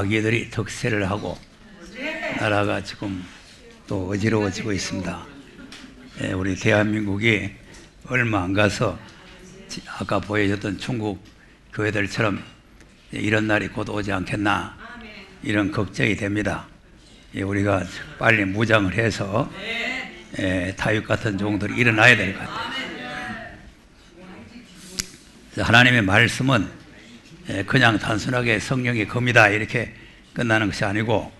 마귀들이 득세를 하고 나라가 지금 또 어지러워지고 있습니다. 우리 대한민국이 얼마 안 가서 아까 보여줬던 중국 교회들처럼 이런 날이 곧 오지 않겠나 이런 걱정이 됩니다. 우리가 빨리 무장을 해서 다윗 같은 종들이 일어나야 될 것 같아요. 하나님의 말씀은 그냥 단순하게 성령의 검이다 이렇게 끝나는 것이 아니고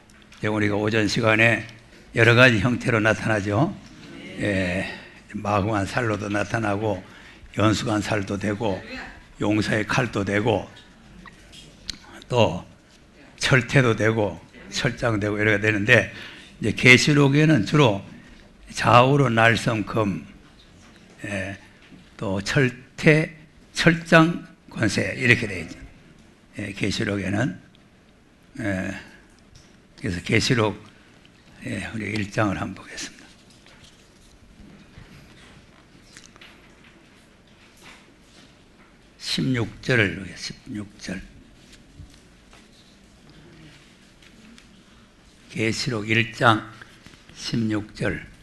우리가 오전 시간에 여러 가지 형태로 나타나죠. 마구한 살로도 나타나고 연수간 살도 되고 용사의 칼도 되고 또 철퇴도 되고 철장되고 이렇게 되는데 이제 계시록에는 주로 좌우로 날선 검, 또 철퇴, 철장 권세 이렇게 되어 있죠. 계시록에는 그래서 계시록 우리 1장을 한번 보겠습니다. (16절을) 16절 계시록 1장 16절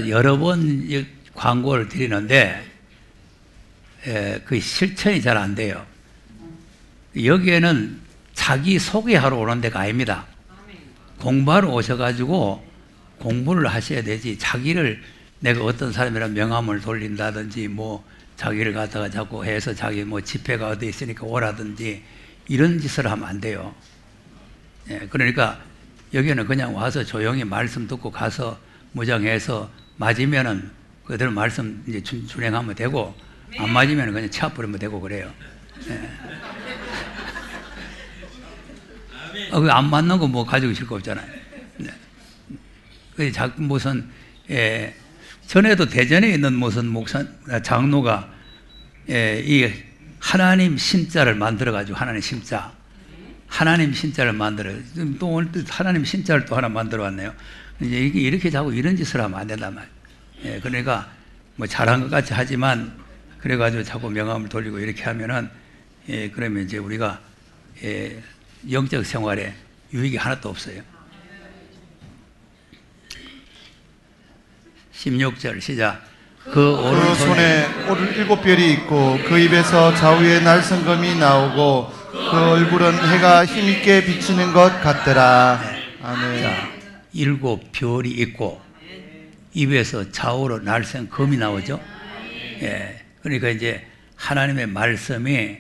여러 번 광고를 드리는데 그 실천이 잘 안 돼요. 여기에는 자기 소개하러 오는 데가 아닙니다. 공부하러 오셔가지고 공부를 하셔야 되지 자기를 내가 어떤 사람이라 명함을 돌린다든지 뭐 자기를 갖다가 자꾸 해서 자기 뭐 집회가 어디 있으니까 오라든지 이런 짓을 하면 안 돼요. 그러니까 여기는 그냥 와서 조용히 말씀 듣고 가서 무장해서 맞으면은 그대로 말씀 이제 준행하면 되고 안 맞으면 그냥 차 뿌리면 되고 그래요. 안 맞는 거 뭐 가지고 있을 거 없잖아요. 자꾸 무슨 전에도 대전에 있는 무슨 목사 장로가 이 하나님 신자를 만들어 가지고 하나님 신자를 만들어요. 또 오늘 또 하나님 신자를 또 하나 만들어 왔네요. 이제 이렇게 자꾸 이런 짓을 하면 안 된단 말이에요. 그러니까 뭐 잘한 것 같이 하지만 그래가지고 자꾸 명함을 돌리고 이렇게 하면은 그러면 이제 우리가 영적 생활에 유익이 하나도 없어요. 16절 시작. 그 오른손에 7별이 있고 그 입에서 좌우에 날성검이 나오고 그 얼굴은 해가 힘있게 비치는 것 같더라. 아멘. 자, 7별이 있고 입에서 좌우로 날선 검이 나오죠. 그러니까 이제 하나님의 말씀이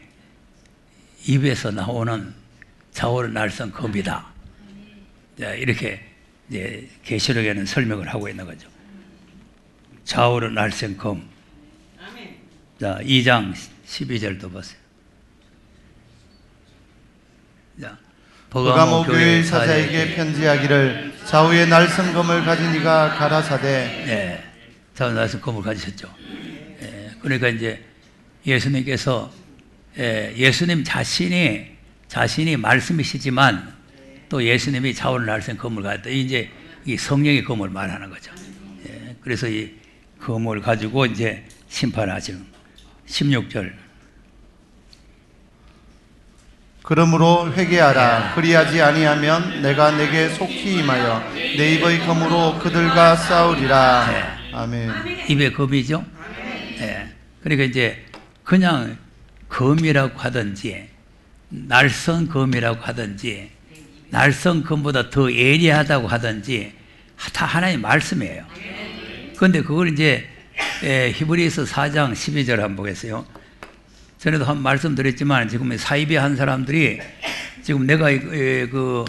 입에서 나오는 좌우로 날선 검이다. 자, 이렇게 이제 계시록에는 설명을 하고 있는 거죠. 좌우로 날선 검. 자, 2장 12절도 보세요. 자, 버가모 교회 사자에게 편지하기를 좌우에 날선 검을 가진 이가 가라사대. 좌우에 날선 검을 가지셨죠. 그러니까 이제 예수님께서 예수님 자신이 말씀이시지만 또 예수님이 좌우로 날선 검을 가졌다. 이제 이 성령의 검을 말하는 거죠. 그래서 이 검을 가지고 이제 심판하시는 16절. 그러므로 회개하라. 그리하지 아니하면 내가 내게 속히 임하여 내 입의 검으로 그들과 싸우리라. 아멘. 입의 검이죠. 그러니까 이제 그냥 검이라고 하든지 날선 검이라고 하든지 날선 검보다 더 예리하다고 하든지 다 하나님의 말씀이에요. 그런데 그걸 이제 히브리서 4장 12절 한번 보겠어요. 전에도 한 말씀 드렸지만 지금 사이비 한 사람들이 지금 내가 그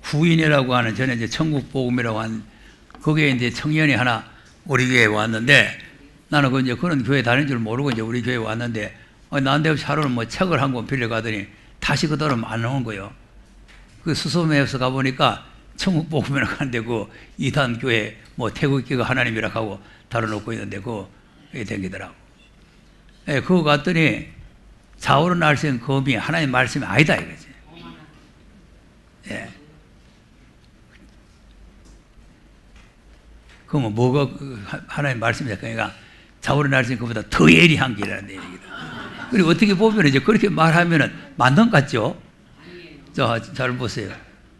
구인이라고 하는 전에 이제 천국 복음이라고 한 거기에 이제 청년이 하나 우리 교회에 왔는데 나는 그 이제 그런 교회 다닌 줄 모르고 이제 우리 교회에 왔는데 나한테 하루는 뭐 책을 한 권 빌려가더니 다시 그대로 안 나온 거예요. 그 수소매에서 가보니까 천국 복음이라고 하는데 그 이단 교회 뭐 태국교가 하나님이라고 하고 달아놓고 있는데 그 되기더라고. 예, 그거 갔더니 좌우로 날선 검이 하나님 말씀이 아니다 이거지. 예. 그러면 뭐가 하나님 말씀이니까 그러니까 좌우로 날선 것보다 더 예리한 길이라는 얘기다. 그리고 어떻게 보면 이제 그렇게 말하면은 맞는 것 같죠? 자, 잘 보세요.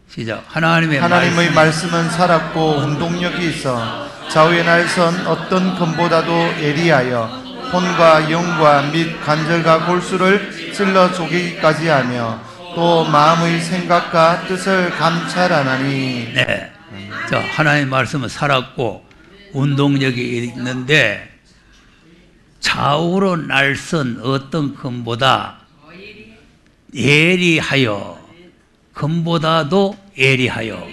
시작. 하나님의 말씀은 살았고 운동력이 있어 좌우의 날선 어떤 검보다도 예리하여 혼과 영과 및 관절과 골수를 찔러 쪼개기까지 하며 또 마음의 생각과 뜻을 감찰하나니. 네. 자, 하나님의 말씀은 살았고 운동력이 있는데 좌우로 날선 어떤 검보다 예리하여 검보다도 예리하여.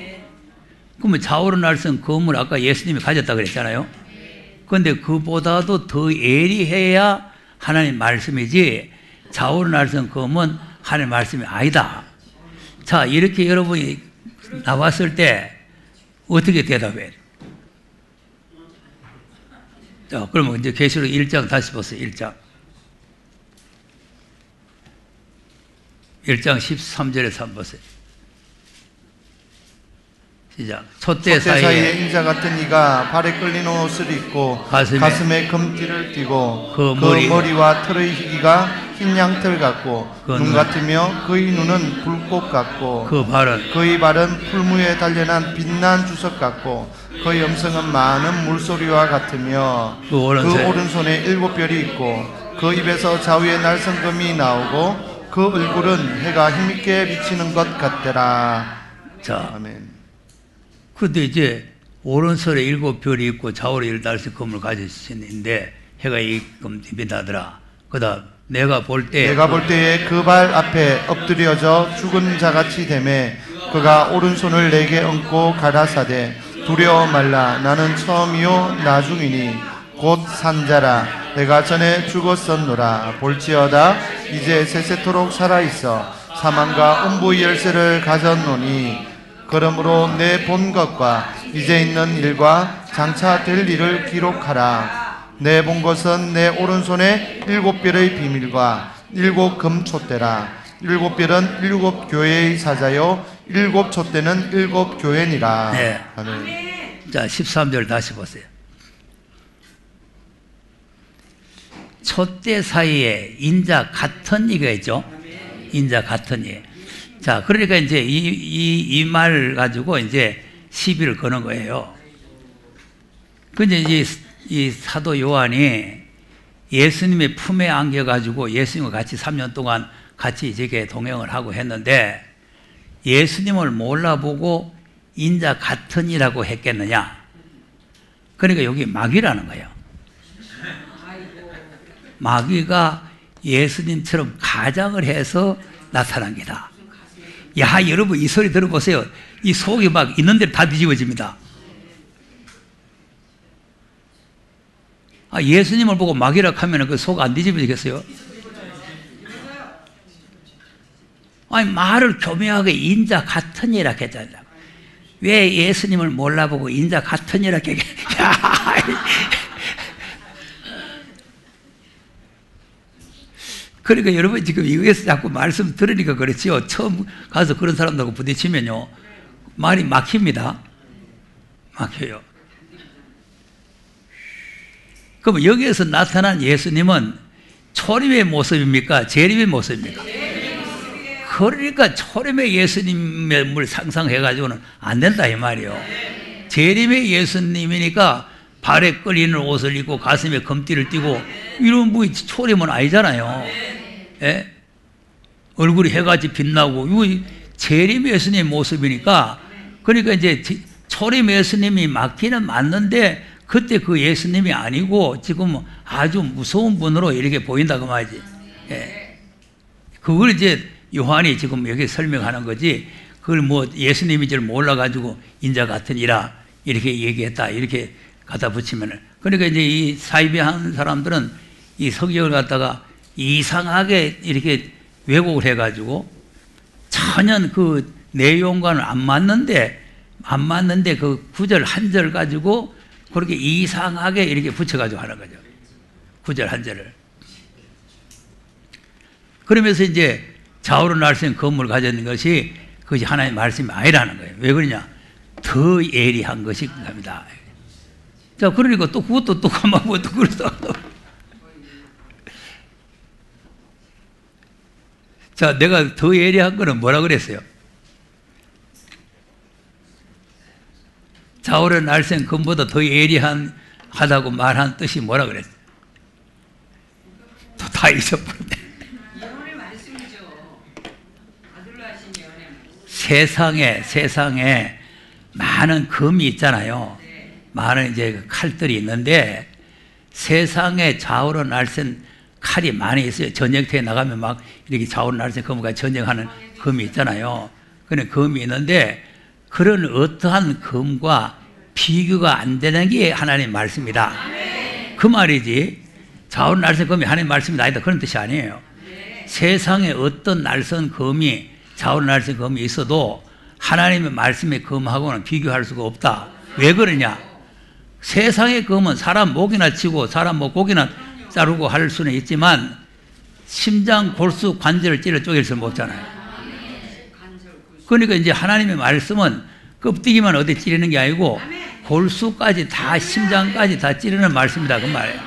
그러면 좌우로 날선 검을 아까 예수님이 가졌다 그랬잖아요. 그런데 그보다도 더 예리해야 하나님 말씀이지 좌우로 날선 검은 하나님 말씀이 아니다. 자, 이렇게 여러분이 나왔을 때 어떻게 대답해? 자, 그러면 이제 계시록 1장 다시 보세요. 1장 13절에서 한번 보세요. 시작. 촛대 사이에 인자 같은 이가 발에 끌린 옷을 입고 가슴에 금띠를 띠고 그 머리와 털의 희기가 흰 양털 같고 눈 같으며 그의 눈은 불꽃 같고 그의 발은 풀무에 단련한 빛난 주석 같고 그의 음성은 많은 물소리와 같으며 그 오른손에 7별이 있고 그 입에서 좌우에 날성검이 나오고 그 얼굴은 해가 힘있게 비치는 것 같더라. 자, 아멘. 그런데 이제 오른손에 7별이 있고 좌우로 7달씩 가지시는데 해가 이금 빛나더라. 그다음 내가 볼 때에 그 발 앞에 엎드려져 죽은 자같이 되매 그가 오른손을 내게 얹고 가라사대 두려워 말라. 나는 처음이요 나중이니 곧 산자라. 내가 전에 죽었었노라. 볼지어다 이제 세세토록 살아있어 사망과 음부의 열쇠를 가졌노니 그러므로 내 본 것과 이제 있는 일과 장차 될 일을 기록하라. 내 본 것은 내 오른손에 7별의 비밀과 7 금촛대라. 7별은 7 교회의 사자요 7 촛대는 7 교회니라. 네. 아멘. 자, 13절 다시 보세요. 촛대 사이에 인자 같은 이가 있죠. 인자 같은 이. 자, 그러니까 이제 이 말 가지고 이제 시비를 거는 거예요. 근데 이제 이 사도 요한이 예수님의 품에 안겨가지고 예수님과 같이 3년 동안 같이 이렇게 동행을 하고 했는데 예수님을 몰라보고 인자 같으니라고 했겠느냐? 그러니까 여기 마귀라는 거예요. 마귀가 예수님처럼 가장을 해서 나타난 게다. 야, 여러분 이 소리 들어보세요. 이 속이 막 있는 대로 다 뒤집어집니다. 아, 예수님을 보고 마귀라 하면 그 속 안 뒤집어지겠어요? 아니, 말을 교묘하게 인자 같으니라 했잖아요. 왜 예수님을 몰라보고 인자 같으니라 했 그러니까 여러분 지금 이거에서 자꾸 말씀 들으니까 그렇지요. 처음 가서 그런 사람들하고 부딪히면요 말이 막힙니다. 막혀요. 그럼 여기에서 나타난 예수님은 초림의 모습입니까? 재림의 모습입니까? 그러니까 초림의 예수님을 상상해가지고는 안 된다 이 말이에요. 재림의 예수님이니까 발에 끌리는 옷을 입고 가슴에 금띠를 띠고 이런 뭐 초림은 아니잖아요. 예? 얼굴이 해같이 빛나고 이거 재림 예수님의 모습이니까 그러니까 이제 초림 예수님이 맞기는 맞는데 그때 그 예수님이 아니고 지금 아주 무서운 분으로 이렇게 보인다 그 말이지. 예. 그걸 이제 요한이 지금 여기 설명하는 거지 그걸 뭐 예수님인 줄 몰라가지고 인자 같으니라 이렇게 얘기했다 이렇게 갖다 붙이면은 그러니까 이제 이 사이비한 사람들은 이 성경을 갖다가 이상하게 이렇게 왜곡을 해가지고 전혀 그 내용과는 안 맞는데 그 구절 한 절 가지고 그렇게 이상하게 이렇게 붙여가지고 하는 거죠. 구절 한 절을. 그러면서 이제 좌우로 날 수 있는 건물을 가졌는 것이 그것이 하나님의 말씀이 아니라는 거예요. 왜 그러냐? 더 예리한 것이 겁니다. 자, 그러니까 또 그것도 또 가만보고 또 그래서. 자, 내가 더 예리한 거는 뭐라 그랬어요? 좌우로 날 수 있는 건보다 더 예리하다고 말한 뜻이 뭐라 그랬어요? 또 다 잊어버렸네. 세상에 많은 검이 있잖아요. 많은 이제 칼들이 있는데 세상에 좌우로 날쌘 칼이 많이 있어요. 전쟁터에 나가면 막 이렇게 좌우로 날쌘 검과 전쟁하는 검이 있잖아요. 그런 검이 있는데 그런 어떠한 검과 비교가 안 되는 게 하나님의 말씀이다. 그 말이지. 좌우로 날쌘 검이 하나님의 말씀이 아니다. 그런 뜻이 아니에요. 세상에 어떤 날선 검이 좌우로 날쌘 검이 있어도 하나님의 말씀의 검하고는 비교할 수가 없다. 왜 그러냐? 세상의 검은 사람 목이나 치고 사람 뭐 고기나 자르고 할 수는 있지만 심장, 골수, 관절을 찔러 쪼갤 수는 없잖아요. 그러니까 이제 하나님의 말씀은 껍데기만 어디 찌르는 게 아니고 골수까지 다 심장까지 다 찌르는 말씀이다 그 말이에요.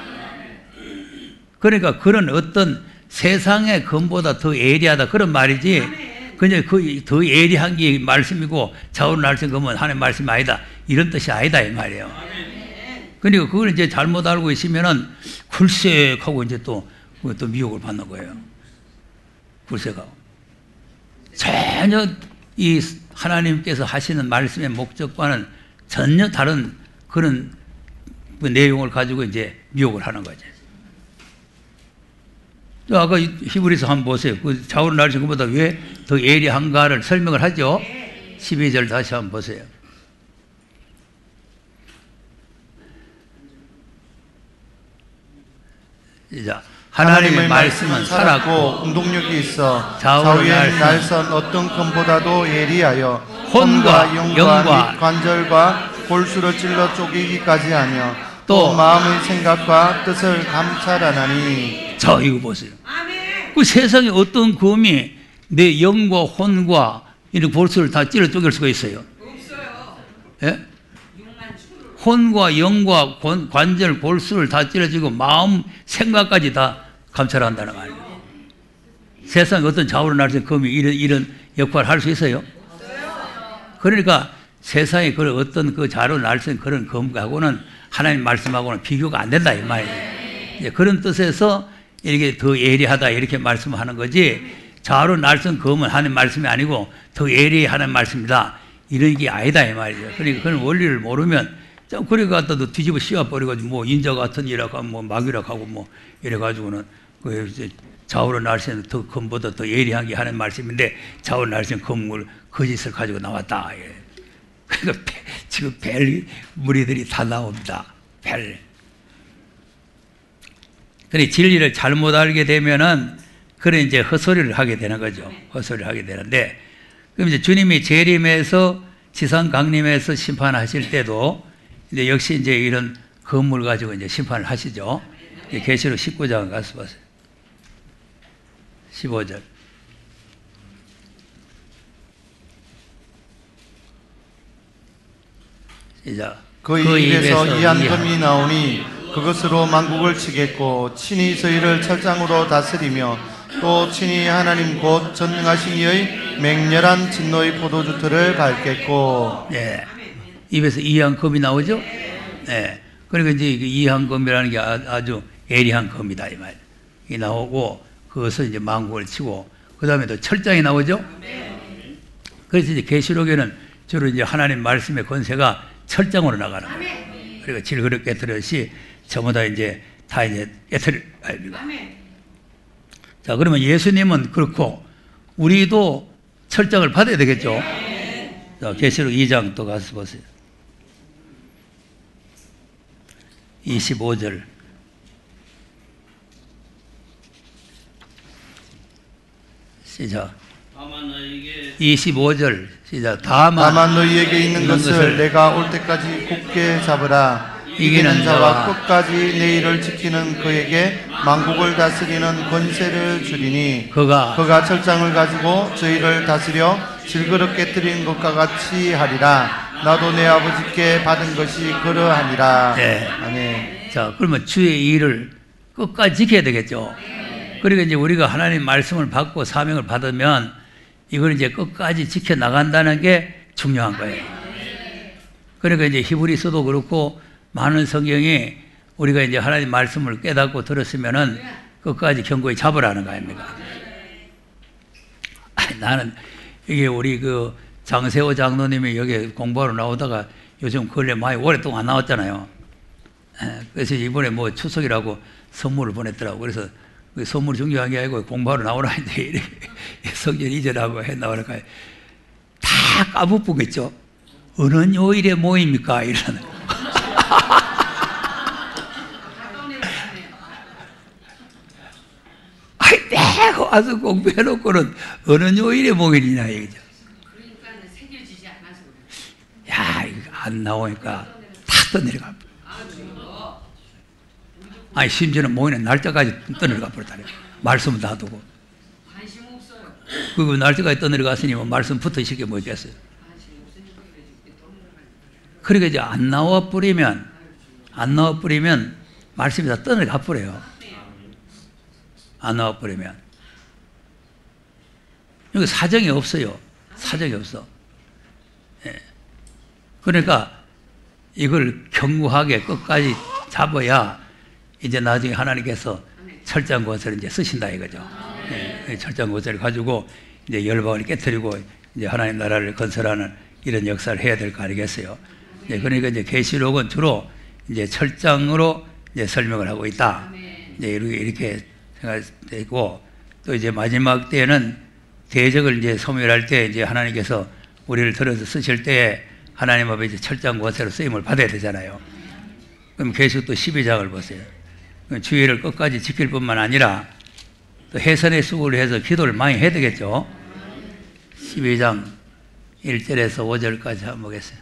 그러니까 그런 어떤 세상의 검보다 더 예리하다 그런 말이지 그냥 그 더 예리한 게 말씀이고 좌우로 날쌘 검은 하나님의 말씀이 아니다 이런 뜻이 아니다 이 말이에요. 그러니까 그걸 이제 잘못 알고 있으면은 굴색하고 이제 또 미혹을 받는 거예요. 굴색하고 전혀 이 하나님께서 하시는 말씀의 목적과는 전혀 다른 그런 그 내용을 가지고 이제 미혹을 하는 거죠. 아까 히브리서 한번 보세요. 그 좌우로 날쌘 것보다 왜 더 예리한가를 설명을 하죠. 12절 다시 한번 보세요. 자, 하나님의 말씀은 살았고 운동력이 있어 좌우로 좌우에 날선 어떤 검보다도 예리하여 혼과 영과 및 관절과 골수를 찔러 쪼개기까지 하며 또 또 마음의 생각과 뜻을 감찰하나니. 자, 이거 보세요. 그 세상에 어떤 검이 내 영과 혼과 이런 골수를 다 찔러 쪼갤 수가 있어요? 없어요. 예? 혼과 영과 관절, 골수를 다 찔러주고 마음, 생각까지 다 감찰한다는 말이에요. 세상에 어떤 좌우로 날쌘 검이 이런 역할을 할 수 있어요? 그러니까 세상에 그런 어떤 그 좌우로 날쌘 그런 검하고는 하나님 말씀하고는 비교가 안 된다 이 말이에요. 그런 뜻에서 이렇게 더 예리하다 이렇게 말씀하는 거지 좌우로 날쌘 검은 하나님 말씀이 아니고 더 예리하는 말씀이다 이런 게 아니다 이 말이죠. 그러니까 그런 원리를 모르면 그래 갖다도 뒤집어 씌워버려가지고 뭐 인자 같은 이라고 하고 뭐 마귀라고 하고 뭐 이래가지고는 그 이제 좌우로 날쌘 더 검보다 더 예리한 게 하는 말씀인데 좌우로 날쌘 검을 거짓을 가지고 나왔다. 예. 그러니까 지금 벨 무리들이 다 나옵니다. 벨. 그래 진리를 잘못 알게 되면은 그래 이제 헛소리를 하게 되는 거죠. 헛소리를 하게 되는데 그럼 이제 주님이 재림에서 지상 강림에서 심판하실 때도 이제 역시 이제 이런 건물 가지고 이제 심판을 하시죠. 계시록 19장 가서 보세요. 15절. 시작. 그 입에서 이한검이 나오니 그것으로 만국을 치겠고 친히 저희를 철장으로 다스리며 또 친히 하나님 곧 전능하신 이의 맹렬한 진노의 포도주틀을 밟겠고. 예. 입에서 이한검이 나오죠? 예. 그러니까 이제 이한검이라는 게 아주 예리한 검이다 이 말. 이 나오고 그것을 이제 만국을 치고 그 다음에 또 철장이 나오죠? 그래서 이제 계시록에는 주로 이제 하나님 말씀의 권세가 철장으로 나가는 거예요. 그러니까 질그릇 깨뜨렸이 전부 다 이제 깨뜨릴 아닙니까? 자, 그러면 예수님은 그렇고 우리도 철장을 받아야 되겠죠? 자, 계시록 2장 또 가서 보세요. 25절. 시작. 25절 시작. 다만 너희에게 있는 것을 내가 올 때까지 굳게 잡으라. 이기는 자와 끝까지 내 일을 지키는 그에게 만국을 다스리는 권세를 주리니 그가 철장을 가지고 저희를 다스려 질그릇 깨뜨린 것과 같이 하리라. 나도 내 아버지께 받은 것이 그러하니라. 네. 아멘. 자, 그러면 주의 일을 끝까지 지켜야 되겠죠. 그리고 이제 우리가 하나님 말씀을 받고 사명을 받으면 이걸 이제 끝까지 지켜 나간다는 게 중요한 거예요. 그러니까 이제 히브리서도 그렇고 많은 성경이 우리가 이제 하나님 말씀을 깨닫고 들었으면은 끝까지 견고히 잡으라는 거 아닙니까? 나는 이게 우리 그 장세호 장로님이 여기 공부하러 나오다가 요즘 근래 많이 오랫동안 안 나왔잖아요. 그래서 이번에 뭐 추석이라고 선물을 보냈더라고. 그래서 그 선물이 중요한 게 아니고 공부하러 나오라 했는데 이렇게 성경 잊으라고 해 나오니까 다 까부쁘겠죠. 어느 요일에 모입니까? 이러는. 아이, 내가 와서 공부해놓고는 어느 요일에 모이냐, 이거죠. 야, 이거 안 나오니까 다 떠내려가. 아니, 심지어는 모이는 날짜까지 떠내려가 버렸다네. 말씀 다 두고. 그리고 날짜까지 떠내려갔으니 뭐 말씀 붙어 있을 게 뭐겠어요. 그러니까 이제 안 나와 버리면 말씀이 다 떠내려가 버려요. 안 나와 버리면. 여기 사정이 없어요. 사정이 없어. 예. 그러니까 이걸 견고하게 끝까지 잡아야 이제 나중에 하나님께서 철장 권세를 이제 쓰신다 이거죠. 예. 철장 권세를 가지고 이제 열방을 깨뜨리고 이제 하나님 나라를 건설하는 이런 역사를 해야 될 거 아니겠어요. 예. 그러니까 이제 계시록은 주로 이제 철장으로 이제 설명을 하고 있다. 이제 이렇게 생각되고 또 이제 마지막 때에는 대적을 이제 소멸할 때 이제 하나님께서 우리를 들어서 쓰실 때에 하나님 앞에 이제 철장 권세로 쓰임을 받아야 되잖아요. 그럼 계시록 또 12장을 보세요. 주의를 끝까지 지킬 뿐만 아니라 또 해선의 수고를 해서 기도를 많이 해야 되겠죠. 12장 1절에서 5절까지 한번 보겠어요.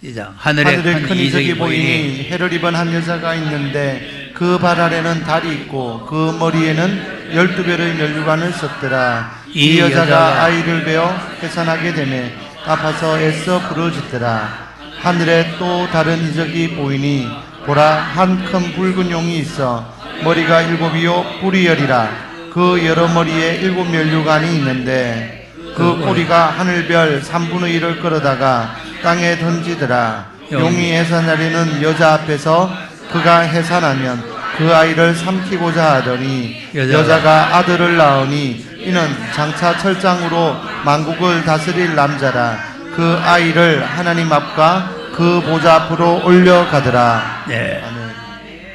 시작. 하늘에 큰 이적이 보이니 해를 입은 한 여자가 있는데 그 발 아래는 달이 있고 그 머리에는 12별의 면류관을 썼더라. 이 여자가 아이를 베어 해산하게 되매 아파서 애써 부르짖더라. 하늘에 또 다른 이적이 보이니 보라, 한 큰 붉은 용이 있어 머리가 7이요 뿔이 10이라. 그 여러 머리에 7 면류관이 있는데 그 꼬리가 하늘별 3분의 1을 끌어다가 땅에 던지더라. 용이 해산하려는 여자 앞에서 그가 해산하면 그 아이를 삼키고자 하더니 여자가 아들을 낳으니 이는 장차 철장으로 만국을 다스릴 남자라. 그 아이를 하나님 앞과 그 보좌 앞으로 올려가더라. 네.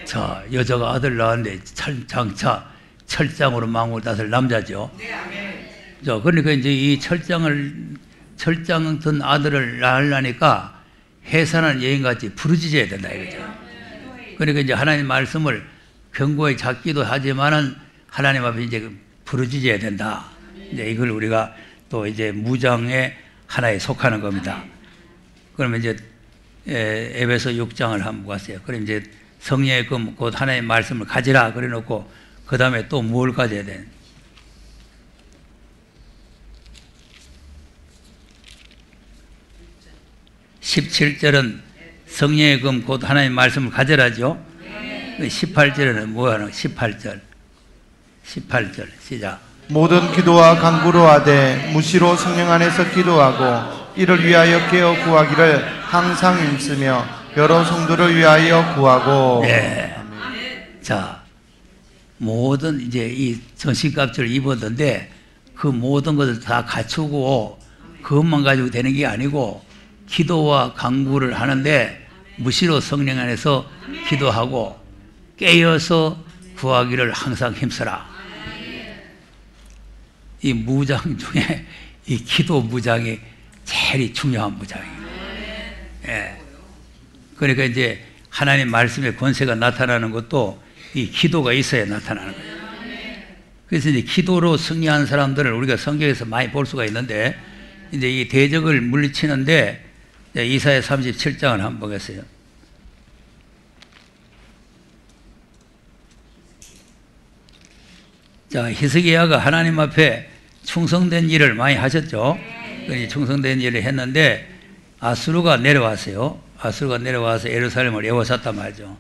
자, 여자가 아들 낳았는데 장차 철장으로 만국을 다스릴 남자죠. 자, 그러니까 이제 이 철장 든 아들을 낳으려니까 해산한 여인같이 부르짖어야 된다 이거죠. 그러니까 이제 하나님 말씀을 견고히 잡기도 하지만은 하나님 앞에 이제 부르짖어야 된다. 이제 이걸 우리가 또 이제 무장의 하나에 속하는 겁니다. 그러면 이제 에베소 6장을 한번 봤어요. 그럼 이제 성령의 금 곧 하나님의 말씀을 가지라 그래 놓고 그 다음에 또 뭘 가져야 돼? 17절은 성령의 금 곧 하나님의 말씀을 가져라죠. 18절에는 뭐하노? 18절 시작. 모든 기도와 간구로 하되 무시로 성령 안에서 기도하고 이를 위하여 깨어 구하기를 항상 힘쓰며 여러 성도를 위하여 구하고. 네. 자, 모든 이제 이 전신갑주를 입었는데 그 모든 것을 다 갖추고 그것만 가지고 되는 게 아니고 기도와 간구를 하는데 무시로 성령 안에서 기도하고 깨어서 구하기를 항상 힘써라. 이 무장 중에 이 기도 무장이 제일 중요한 무장이에요. 예. 그러니까 이제 하나님 말씀의 권세가 나타나는 것도 이 기도가 있어야 나타나는 거예요. 그래서 이제 기도로 승리한 사람들을 우리가 성경에서 많이 볼 수가 있는데 이제 이 대적을 물리치는데 이사야 37장을 한번 보겠어요. 자, 히스기야가 하나님 앞에 충성된 일을 많이 하셨죠. 충성된 일을 했는데 아수르가 내려왔어요. 아수르가 내려와서 예루살렘을 에워쌌단 말이죠.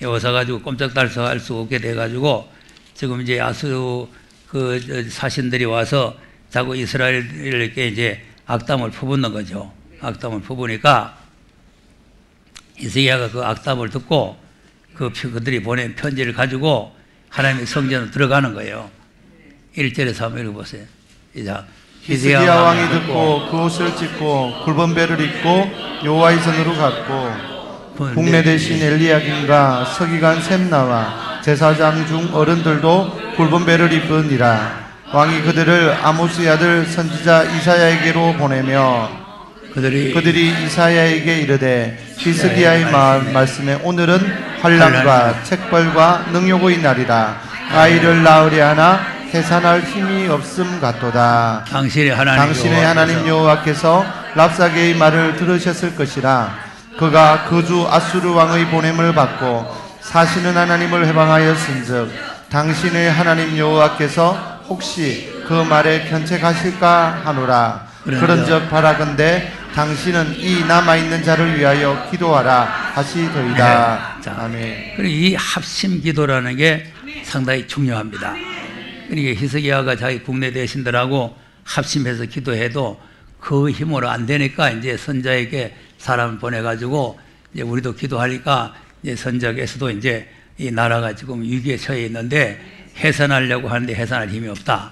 에워싸가지고 꼼짝달싹할 수 없게 돼가지고 지금 이제 아수르 그 사신들이 와서 자꾸 이스라엘에게 이제 악담을 퍼붓는 거죠. 악담을 퍼부니까 히스기야가 그 악담을 듣고 그들이 보낸 편지를 가지고 하나님의 성전으로 들어가는 거예요. 1절에서 한번 읽어보세요. 히스기야 왕이 듣고 그 옷을 찢고 굵은 배를 입고 여호와의 전으로 갔고 국내 대신 엘리야김과 서기관 셈나와 제사장 중 어른들도 굵은 배를 입으니라. 왕이 그들을 아모스의 아들 선지자 이사야에게로 보내며 그들이 이사야에게 이르되 히스기야의 말씀에 오늘은 환난과 책벌과 능욕의 날이라. 아이를 낳으려 하나 해산할 힘이 없음 같도다. 당신의 하나님 여호와께서 랍사게의 말을 들으셨을 것이라. 그가 그주 아수르 왕의 보냄을 받고 사시는 하나님을 해방하였은즉 당신의 하나님 여호와께서 혹시 그 말에 견책하실까 하노라. 그런즉 바라건대 당신은 이 남아있는 자를 위하여 기도하라 하시더이다. 네. 아멘. 그리고 이 합심 기도라는 게 상당히 중요합니다. 그러니까 히스기야가 자기 국내 대신들하고 합심해서 기도해도 그 힘으로 안 되니까 이제 선자에게 사람을 보내가지고 이제 우리도 기도하니까 이제 선자에서도 이제 이 나라가 지금 위기에 처해 있는데 해산하려고 하는데 해산할 힘이 없다.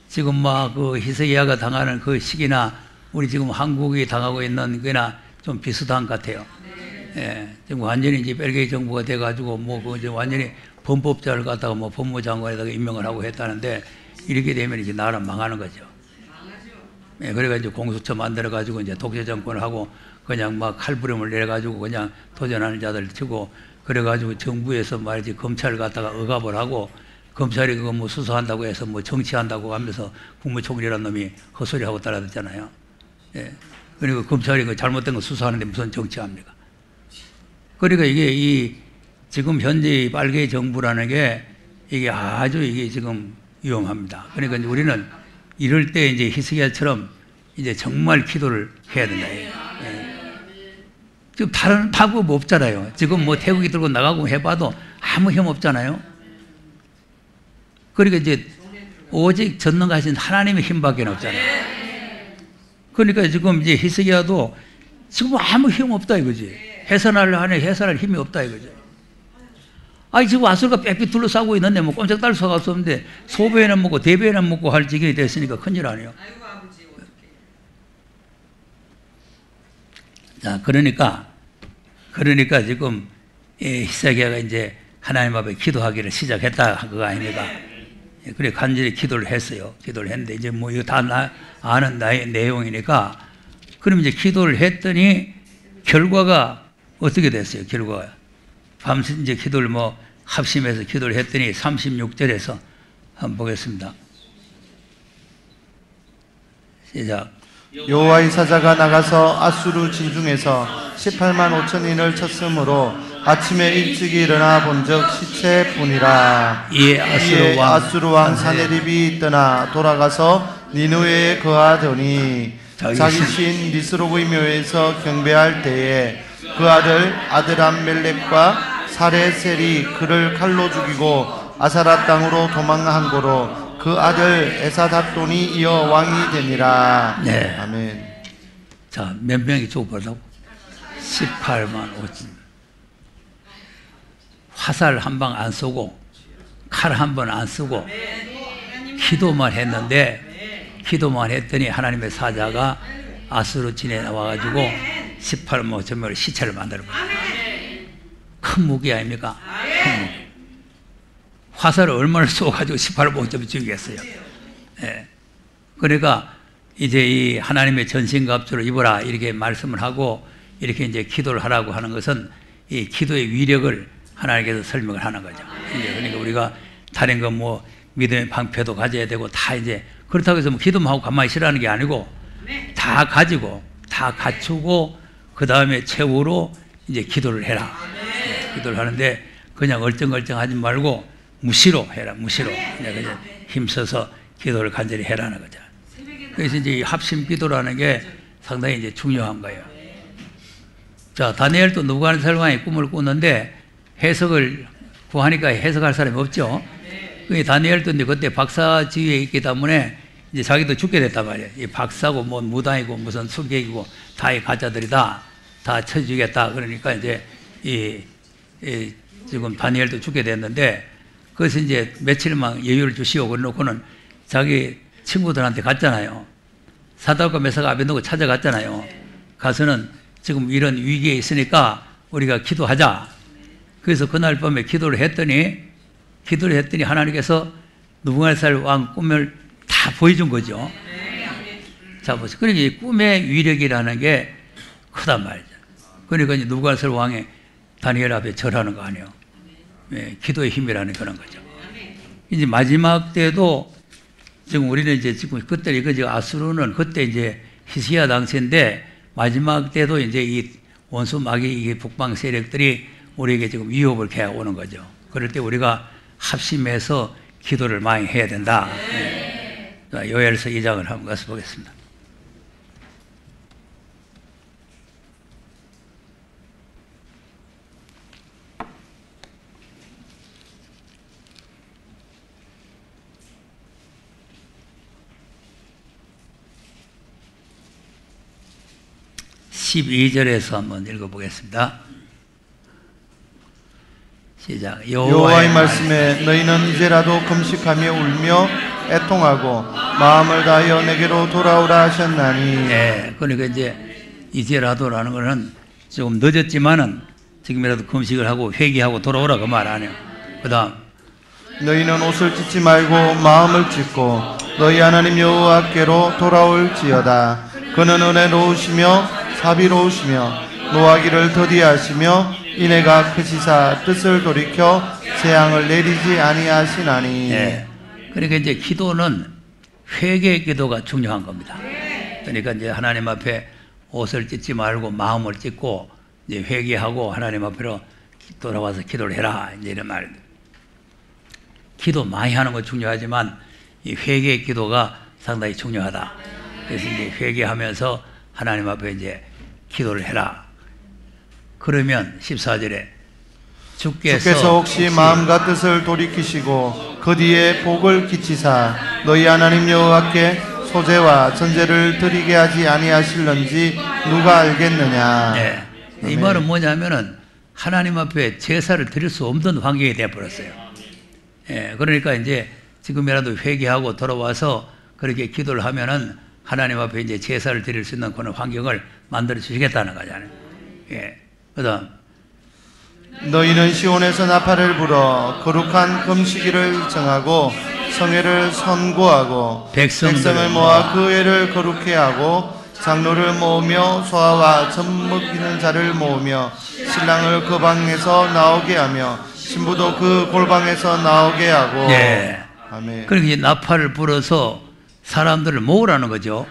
지금 막 그 히스기야가 당하는 그 시기나 우리 지금 한국이 당하고 있는 거나 좀 비슷한 것 같아요. 예, 지금 완전히 이제 벨기에 정부가 돼가지고 뭐 이제 완전히 범법자를 갖다가 뭐 법무장관에다가 임명을 하고 했다는데 이렇게 되면 이제 나라 망하는 거죠. 예, 그래가지고 공수처 만들어가지고 이제 독재 정권을 하고 그냥 막 칼부림을 내려가지고 그냥 도전하는 자들 치고 그래가지고 정부에서 말이지 검찰을 갖다가 억압을 하고 검찰이 그거 뭐 수사한다고 해서 뭐 정치한다고 하면서 국무총리라는 놈이 헛소리 하고 따라듣잖아요. 예. 그리고 검찰이 그 잘못된 거 수사하는데 무슨 정치합니까? 그러니까 이게 지금 현재 빨개 정부라는 게 이게 아주 이게 지금 위험합니다. 그러니까 이제 우리는 이럴 때 이제 히스기야처럼 이제 정말 기도를 해야 된다. 예. 지금 다른 방법 없잖아요. 지금 뭐 태국이 들고 나가고 해봐도 아무 힘 없잖아요. 그러니까 이제 오직 전능하신 하나님의 힘밖에 없잖아요. 그러니까 지금 이제 히스기야도 지금 아무 힘 없다 이거지. 해산하려 하네 해산할 힘이 없다 이거지. 아니 지금 아수르가 빽빽 둘러싸고 있는데 뭐 꼼짝달 수가 없었는데 소배는 먹고 대배는 먹고 할 지경이 됐으니까 큰일 아니에요. 자, 그러니까 지금 히스기야가 이제 하나님 앞에 기도하기를 시작했다 그거 아닙니까? 그래 간절히 기도를 했어요. 기도를 했는데 이제 뭐 이거 다 아는 내용이니까 그럼 이제 기도를 했더니 결과가 어떻게 됐어요? 결과가 밤새 이제 기도를 뭐 합심해서 기도를 했더니 36절에서 한번 보겠습니다. 시작. 여호와의 사자가 나가서 아수르 진중에서 18만 5천인을 쳤으므로 아침에 일찍 일어나 본즉 시체뿐이라. 이에 아수르 왕 사네립이 떠나 돌아가서 니느웨에 거하더니 자기 신 니스로그의 묘에서 경배할 때에 그 아들 아드람멜렉과 사레셀이 그를 칼로 죽이고 아사라 땅으로 도망한 고로 그 아들 에사닷돈이 이어 왕이 되니라. 네. 아멘. 자, 몇 명이 죽어버렸다고? 18만 5천. 화살 한 방 안 쏘고 칼 한 번 안 쓰고 기도만 했더니 하나님의 사자가 아수르 진에 나와가지고 18만 5천 명의 시체를 만들어 버려요. 큰 무기 아닙니까? 큰 무기. 화살을 얼마나 쏘가지고 18만 5천 죽이겠어요. 예. 그러니까 이제 이 하나님의 전신갑주를 입어라 이렇게 말씀을 하고 이렇게 이제 기도를 하라고 하는 것은 이 기도의 위력을 하나님께서 설명을 하는 거죠. 그러니까 우리가 다른 거 뭐 믿음의 방패도 가져야 되고 다 이제 그렇다고 해서 뭐 기도만 하고 가만히 쉬라는 게 아니고 다 가지고 다 갖추고 그 다음에 최후로 이제 기도를 해라. 기도를 하는데 그냥 얼쩡얼쩡 하지 말고 무시로 해라, 무시로. 내가 힘써서 기도를 간절히 해라는 거죠. 그래서 이제 이 합심 기도라는 게 상당히 이제 중요한 거예요. 자, 다니엘도 느부갓네살 왕이 꿈을 꿨는데 해석을 구하니까 해석할 사람이 없죠. 그 다니엘도 이제 그때 박사 지위에 있기 때문에 이제 자기도 죽게 됐단 말이에요. 이 박사고 뭐 무당이고 무슨 술객이고 다 이 가짜들이다. 다 쳐주겠다. 그러니까 이제 지금 다니엘도 죽게 됐는데 그래서 이제 며칠만 여유를 주시오. 그러놓고는 자기 친구들한테 갔잖아요. 사드락과 메삭과 아벤노고 찾아갔잖아요. 가서는 지금 이런 위기에 있으니까 우리가 기도하자. 그래서 그날 밤에 기도를 했더니 하나님께서 느부갓네살 왕 꿈을 다 보여준 거죠. 자, 보세요. 그러니까 이 꿈의 위력이라는 게 크단 말이죠. 그러니까 이제 느부갓네살 왕의 다니엘 앞에 절하는 거 아니에요. 예, 기도의 힘이라는 그런 거죠. 이제 마지막 때도 지금 우리는 이제 지금 그때 이거 아수르는 그때 이제 히스기야 당시인데 마지막 때도 이제 이 원수 마귀 이 북방 세력들이 우리에게 지금 위협을 해오는 거죠. 그럴 때 우리가 합심해서 기도를 많이 해야 된다. 네. 요엘서 2장을 한번 가서 보겠습니다. (12절에서) 한번 읽어보겠습니다. 시작. 여호와의 말씀에 너희는 이제라도 금식하며 울며 애통하고 마음을 다하여 내게로 돌아오라 하셨나니. 네, 그러니까 이제라도라는 것은 조금 늦었지만은 지금이라도 금식을 하고 회개하고 돌아오라 그 말 아니에요. 그다음 너희는 옷을 찢지 말고 마음을 찢고 너희 하나님 여호와께로 돌아올지어다. 그는 은혜로우시며 자비로우시며 노하기를 더디하시며 이내가 크시사 뜻을 돌이켜 재앙을 내리지 아니하시나니. 네. 그러니까 이제 기도는 회개의 기도가 중요한 겁니다. 그러니까 이제 하나님 앞에 옷을 찢지 말고 마음을 찢고 이제 회개하고 하나님 앞으로 돌아와서 기도를 해라. 이제 이런 말입니다. 기도 많이 하는 거 중요하지만 이 회개의 기도가 상당히 중요하다. 그래서 이제 회개하면서 하나님 앞에 이제 기도를 해라. 그러면 14절에 주께서 혹시 마음과 뜻을 돌이키시고 그 뒤에 복을 끼치사 너희 하나님 여호와께 소제와 전제를 드리게 하지 아니하실런지 누가 알겠느냐. 네. 이 말은 뭐냐면은 하나님 앞에 제사를 드릴 수 없는 환경이 되어버렸어요. 예, 그러니까 이제 지금이라도 회개하고 돌아와서 그렇게 기도를 하면은 하나님 앞에 이제 제사를 드릴 수 있는 그런 환경을 만들어 주시겠다는 거잖아요. 예. 그다음 너희는 시온에서 나팔을 불어 거룩한 금식일을 정하고 성회를 선고하고 백성을 모아 그 회를 거룩해 하고 장로를 모으며 소아와 젖 먹이는 자를 모으며 신랑을 그 방에서 나오게 하며 신부도 그 골방에서 나오게 하고. 예. 아멘. 그렇게 나팔을 불어서 사람들을 모으라는 거죠.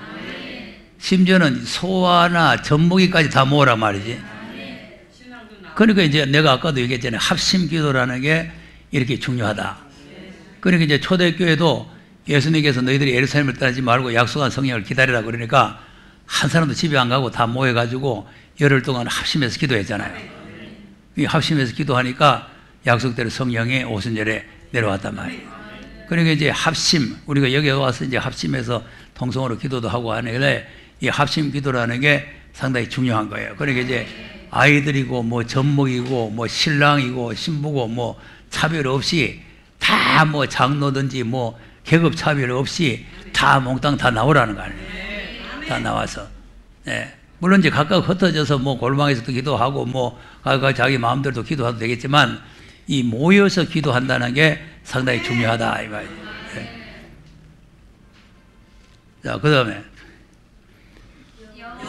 심지어는 소아나 젖먹이까지 다 모으란 말이지. 그러니까 이제 내가 아까도 얘기했잖아요. 합심 기도라는 게 이렇게 중요하다. 그러니까 이제 초대교회도 예수님께서 너희들이 예루살렘을 떠나지 말고 약속한 성령을 기다리라 그러니까 한 사람도 집에 안 가고 다 모여가지고 열흘 동안 합심해서 기도했잖아요. 이 합심해서 기도하니까 약속대로 성령이 오순절에 내려왔단 말이에요. 그러니까 이제 합심, 우리가 여기 와서 이제 합심해서 통성으로 기도도 하고 하는데 이 합심 기도라는 게 상당히 중요한 거예요. 그러니까 이제 아이들이고 뭐 젖먹이고 뭐 신랑이고 신부고 뭐 차별 없이 다 뭐 장로든지 뭐 계급 차별 없이 다 몽땅 다 나오라는 거 아니에요. 다 나와서. 예. 물론 이제 각각 흩어져서 뭐 골방에서도 기도하고 뭐 각각 자기 마음대로 기도해도 되겠지만 이 모여서 기도한다는 게 상당히 중요하다 이 말이에요. 예. 자, 그 다음에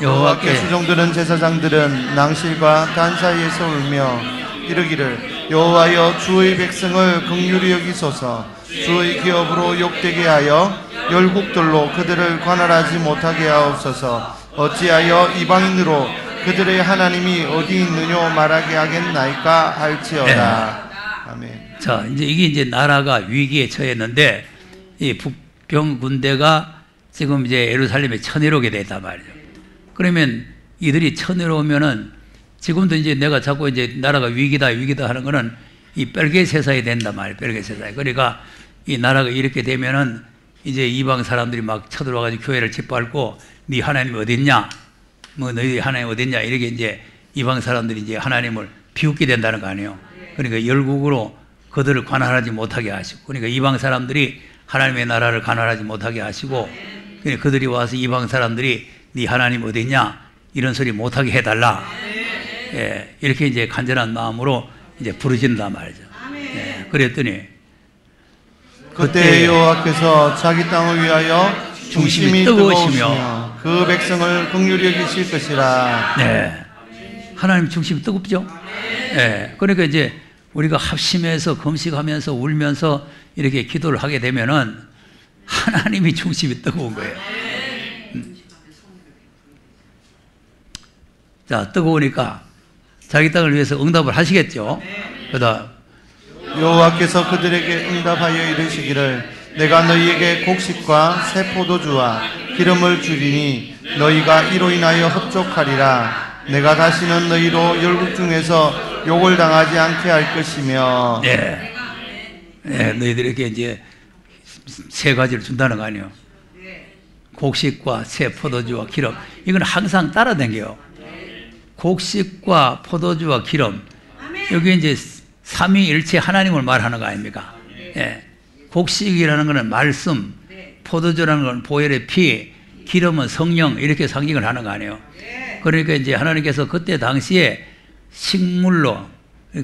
여호와께 수종드는 제사장들은 낭실과 단 사이에서 울며 이르기를 여호와여 주의 백성을 긍휼히 여기소서. 주의 기업으로 욕되게 하여 열국들로 그들을 관할하지 못하게 하옵소서. 어찌하여 이방인으로 그들의 하나님이 어디 있느냐 말하게 하겠나이까 할지어다. 아멘. 자, 이게 이제 나라가 위기에 처했는데, 이 북평 군대가 지금 이제 예루살렘에 쳐내려오게 됐단 말이죠. 그러면 이들이 쳐내려오면은 지금도 이제 내가 자꾸 이제 나라가 위기다 하는 거는 이 벨게세사에 된단 말이에요. 벨게세사에. 그러니까 이 나라가 이렇게 되면은 이제 이방 사람들이 막 쳐들어와가지고 교회를 짓밟고 네 하나님 어딨냐? 뭐 너희 하나님 어딨냐? 이렇게 이제 이방 사람들이 이제 하나님을 비웃게 된다는 거 아니에요. 그러니까 열국으로 그들을 관할하지 못하게 하시고, 그러니까 이방 사람들이 하나님의 나라를 관할하지 못하게 하시고, 그러니까 그들이 와서 이방 사람들이 네 하나님 어딨냐? 이런 소리 못하게 해달라. 예, 이렇게 이제 간절한 마음으로 이제 부르진단 말이죠. 예, 그랬더니 그때 여호와께서 자기 땅을 위하여 중심이 뜨거우시며 그 백성을 긍휼히 여기실 것이라. 네, 하나님 중심이 뜨겁죠. 예, 그러니까 이제 우리가 합심해서 금식하면서 울면서 이렇게 기도를 하게 되면은 하나님이 중심이 뜨거운 거예요. 자, 뜨거우니까 자기 땅을 위해서 응답을 하시겠죠. 그다음 여호와께서 그들에게 응답하여 이르시기를 내가 너희에게 곡식과 새 포도주와 기름을 주리니 너희가 이로 인하여 흡족하리라. 내가 다시는 너희로 열국 중에서 욕을 당하지 않게 할 것이며. 네, 네, 너희들에게 이제 세 가지를 준다는 거 아니에요. 곡식과 새 포도주와 기름. 이건 항상 따라다녀요. 곡식과 포도주와 기름. 여기 이제 삼위일체 하나님을 말하는 거 아닙니까? 예. 곡식이라는 것은 말씀, 포도주라는 것은 보혈의 피, 기름은 성령, 이렇게 상징을 하는 거 아니에요? 그러니까 이제 하나님께서 그때 당시에 식물로,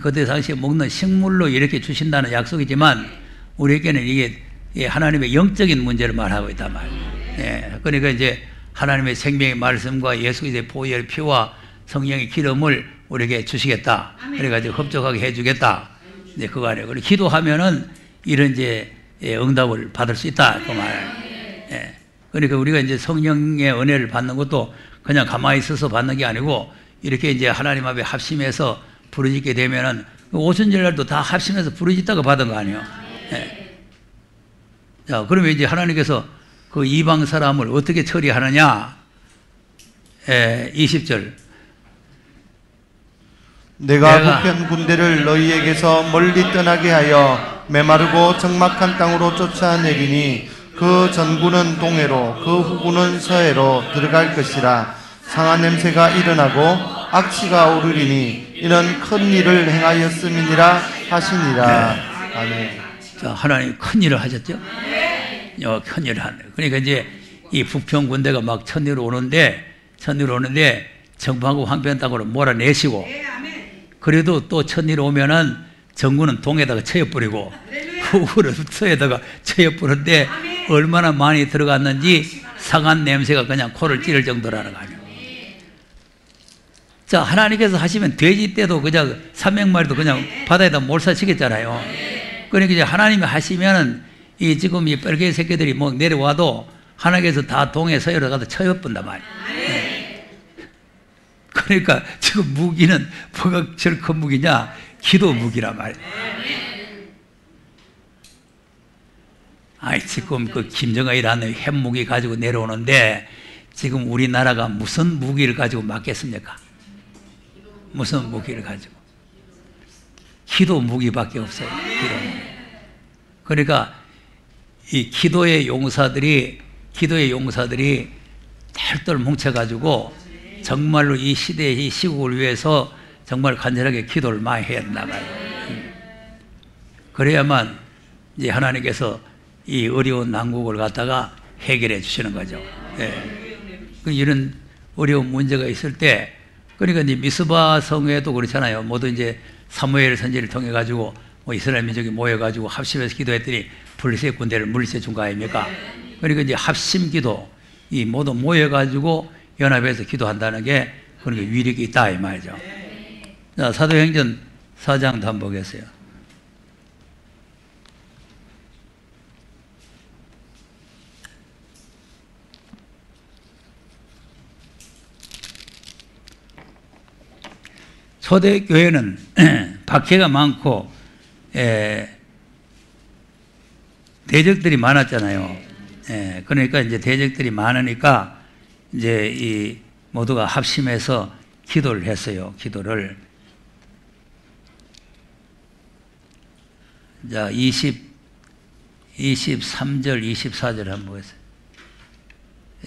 그때 당시에 먹는 식물로 이렇게 주신다는 약속이지만 우리에게는 이게 하나님의 영적인 문제를 말하고 있단 말이에요. 예. 그러니까 이제 하나님의 생명의 말씀과 예수 그리스도의 보혈의 피와 성령의 기름을 우리에게 주시겠다. 그래가지고 흡족하게 해주겠다. 이제 그거 아니에요. 그리고 기도하면은 이런 이제 응답을 받을 수 있다. 그 말. 예. 그러니까 우리가 이제 성령의 은혜를 받는 것도 그냥 가만히 있어서 받는 게 아니고 이렇게 이제 하나님 앞에 합심해서 부르짖게 되면은 오순절날도 다 합심해서 부르짖다가 받은 거 아니에요. 예. 자, 그러면 이제 하나님께서 그 이방 사람을 어떻게 처리하느냐? 20절. 내가 북편 군대를 너희에게서 멀리 떠나게 하여 메마르고 적막한 땅으로 쫓아내리니 그 전구는 동해로 그 후구는 서해로 들어갈 것이라. 상한 냄새가 일어나고 악취가 오르리니 이는 큰 일을 행하였음이니라 하시니라. 네. 아멘. 자, 하나님 큰 일을 하셨죠? 큰 일을 하네. 그러니까 이제 이 북평 군대가 막 천리로 오는데 정방구 황변 땅으로 몰아내시고, 그래도 또 천리로 오면은 정군은 동에다가 쳐여뿌리고 후구는 서에다가 쳐여뿌는데 얼마나 많이 들어갔는지 상한 냄새가 그냥 코를 찌를 정도라는 거 아니에요. 자, 하나님께서 하시면 돼지 떼도 그냥 300마리도 그냥 바다에다 몰사치겠잖아요. 그러니까 이제 하나님이 하시면은 이 지금 이 빨개 새끼들이 뭐 내려와도 하나님께서 다 동해 서해로 가서 쳐여뿐단 말이에요. 그러니까 지금 무기는 뭐가 저렇게 큰 무기냐? 기도 무기란 말이에요. 아이, 지금 그 김정은이라는 핵무기 가지고 내려오는데 지금 우리나라가 무슨 무기를 가지고 맞겠습니까? 무슨 무기를 가지고? 기도 무기밖에 없어요. 기도 무기. 그러니까 이 기도의 용사들이 똘똘 뭉쳐가지고 정말로 이 시대의 이 시국을 위해서 정말 간절하게 기도를 많이 해야 된다 말이에요. 그래야만 이제 하나님께서 이 어려운 난국을 갖다가 해결해 주시는 거죠. 예. 이런 어려운 문제가 있을 때, 그러니까 이제 미스바 성회도 그렇잖아요. 모두 이제 사무엘 선지를 통해 가지고 뭐 이스라엘 민족이 모여 가지고 합심해서 기도했더니 블레셋 군대를 물리쳐 준 거 아닙니까? 그러니까 이제 합심 기도, 이 모두 모여 가지고 연합해서 기도한다는 게 그런 게 위력이 있다 이 말이죠. 자, 사도행전 4장도 한번 보겠어요. 초대교회는 박해가 많고 대적들이 많았잖아요. 예, 그러니까 이제 대적들이 많으니까 이제 이 모두가 합심해서 기도를 했어요. 기도를. 자, 23절, 24절 한번 보겠습니다.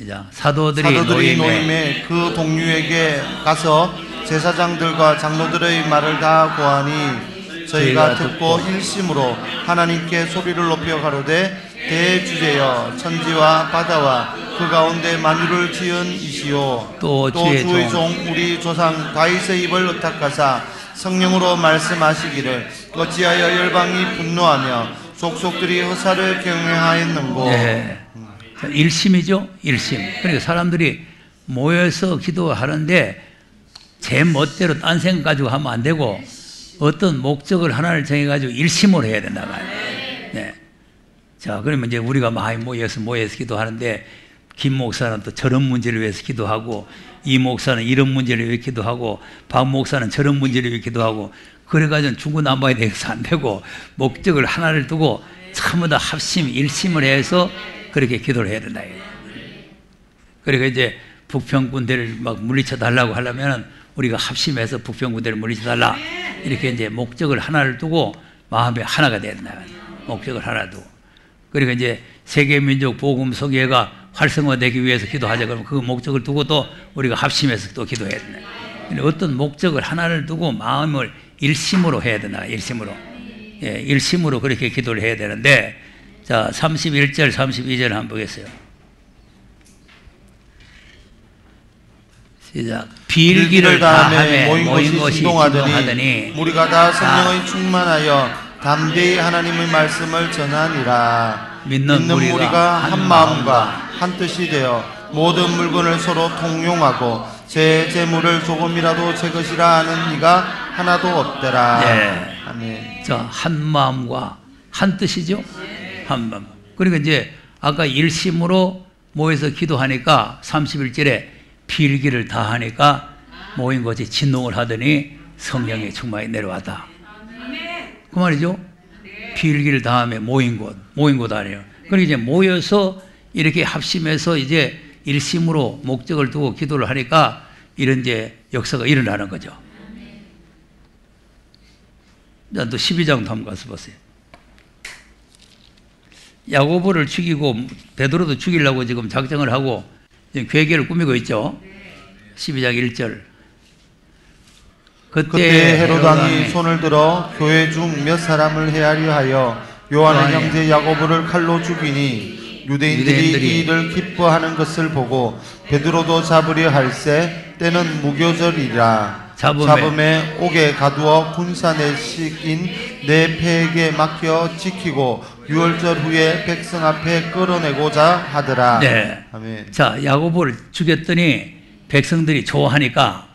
자, 사도들이 노임에 그 동료에게 가서 제사장들과 장로들의 말을 다 고하니 저희가 듣고 일심으로 하나님께 소리를 높여 가로되 대주제여 천지와 바다와 그 가운데 만유를 지은 이시오 또 주의 종 우리 조상 다윗의 입을 의탁하사 성령으로 말씀하시기를 어찌하여 열방이 분노하며 족속들이 허사를 경외하였는고. 네. 일심이죠. 일심. 그러니까 사람들이 모여서 기도하는데 제 멋대로 딴 생각 가지고 하면 안 되고 어떤 목적을 하나를 정해가지고 일심으로 해야 된다 말이에요. 네. 자, 그러면 이제 우리가 많이 모여서 기도하는데 김 목사는 또 저런 문제를 위해서 기도하고 이 목사는 이런 문제를 위해 기도하고 박 목사는 저런 문제를 위해 기도하고 그래가지고 중구난방이 돼서 안 되고 목적을 하나를 두고 전부 다 합심, 일심을 해서 그렇게 기도를 해야 된다. 그러니까 이제 북평군대를 막 물리쳐 달라고 하려면 우리가 합심해서 북평군대를 물리쳐 달라. 이렇게 이제 목적을 하나를 두고 마음이 하나가 돼야 된다. 목적을 하나 두고. 그러니까 이제 세계민족 복음성회가 활성화되기 위해서 기도하자 그러면 그 목적을 두고 또 우리가 합심해서 또 기도해야 된다. 어떤 목적을 하나를 두고 마음을 일심으로 해야 된다. 일심으로. 예, 일심으로 그렇게 기도를 해야 되는데 자, 31절, 32절 한번 보겠어요. 시작. 빌기를 다함에 모인 것이 진동하더니 우리가 다 성령의 충만하여 담대히 하나님의 말씀을 전하니라. 믿는 무리가 한 마음과 한 뜻이 되어 모든 물건을 서로 통용하고 제 재물을 조금이라도 제 것이라 하는 이가 하나도 없더라. 네. 아멘. 자, 한 마음과 한 뜻이죠. 한 마음. 그러니까 이제 아까 일심으로 모여서 기도하니까 31절에 필기를 다하니까 모인 것이 진동을 하더니 성령의 충만이 내려왔다. 그 말이죠. 필기를 다함에 모인 곳 아니에요. 그러니까 이제 모여서 이렇게 합심해서 이제 일심으로 목적을 두고 기도를 하니까 이런 이제 역사가 일어나는 거죠. 자, 또 12장도 한번 가서 보세요. 야고보를 죽이고 베드로도 죽이려고 지금 작정을 하고 지금 계획을 꾸미고 있죠. 12장 1절. 그때 헤롯 왕이 손을 들어 교회 중 몇 사람을 헤아려 하여 요한의 형제 야고보를 칼로 죽이니 유대인들이 이 일을 기뻐하는 것을 보고 베드로도 잡으려 할세 때는 무교절이라. 잡음에 옥에 가두어 군사 내식인 내 폐에게 맡겨 지키고 유월절 후에 백성 앞에 끌어내고자 하더라. 네. 아멘. 자, 야고보를 죽였더니 백성들이 좋아하니까,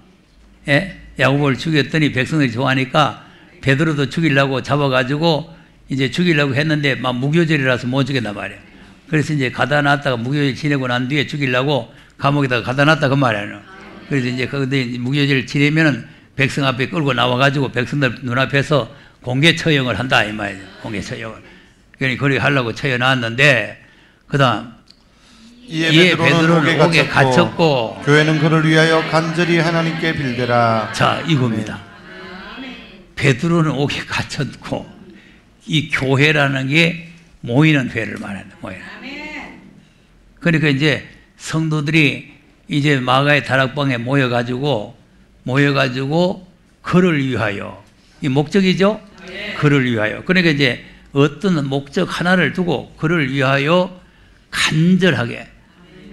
예? 야고보를 죽였더니 백성들이 좋아하니까 베드로도 죽이려고 잡아가지고 이제 죽이려고 했는데 막 무교절이라서 못 죽였단 말이에요. 그래서 이제 가다 놨다가 무교절 지내고 난 뒤에 죽이려고 감옥에다가 가다 놨다 그 말이에요. 그래서 이제 근데 무교절 지내면은 백성 앞에 끌고 나와가지고 백성들 눈앞에서 공개 처형을 한다 이 말이에요. 공개 처형을. 그러니 그렇게 하려고 처해 놨는데 그다음 이에 베드로는 옥에 갇혔고 교회는 그를 위하여 간절히 하나님께 빌더라. 자, 이겁니다. 베드로는 옥에 갇혔고 이 교회라는 게 모이는 회를 말하는 모이는. 그러니까 이제 성도들이 이제 마가의 다락방에 모여가지고 그를 위하여 이 목적이죠. 그를 위하여. 그러니까 이제 어떤 목적 하나를 두고 그를 위하여 간절하게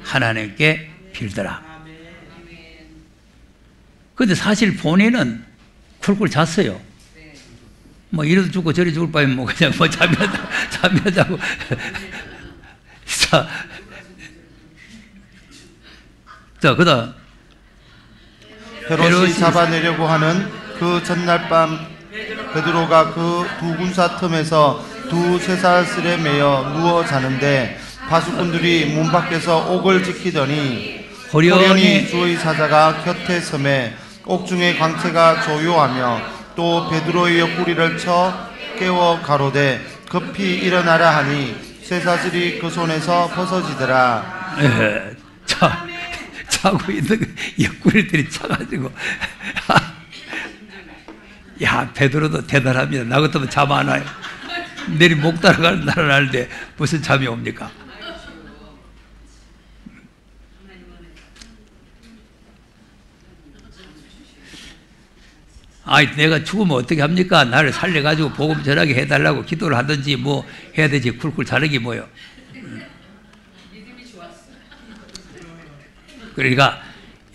하나님께 빌더라. 그런데 사실 본인은 쿨쿨 잤어요. 뭐 이래도 죽고 저리 죽을 바에 뭐 그냥 뭐 잠자자고. 자, 그다음 헤롯이 잡아내려고 하는 그 전날 밤 베드로가 그 두 군사 틈에서 두 쇠사슬에 매여 누워 자는데 파수꾼들이 문 밖에서 옥을 지키더니 호련히 주의 사자가 곁에 섬에 옥중의 광채가 조요하며 또 베드로의 옆구리를 쳐 깨워 가로되 급히 일어나라 하니 쇠사슬이 그 손에서 벗어지더라. 예, 자고 있는 옆구리들이 차가지고 야, 베드로도 대단합니다. 나 같으면 잠 안 와요. 내리 목 따라가는 날은 아는데 무슨 잠이 옵니까? 아이, 내가 죽으면 어떻게 합니까? 나를 살려가지고 복음 전하게 해달라고 기도를 하든지 뭐 해야 되지. 쿨쿨 자르기 뭐요. 그러니까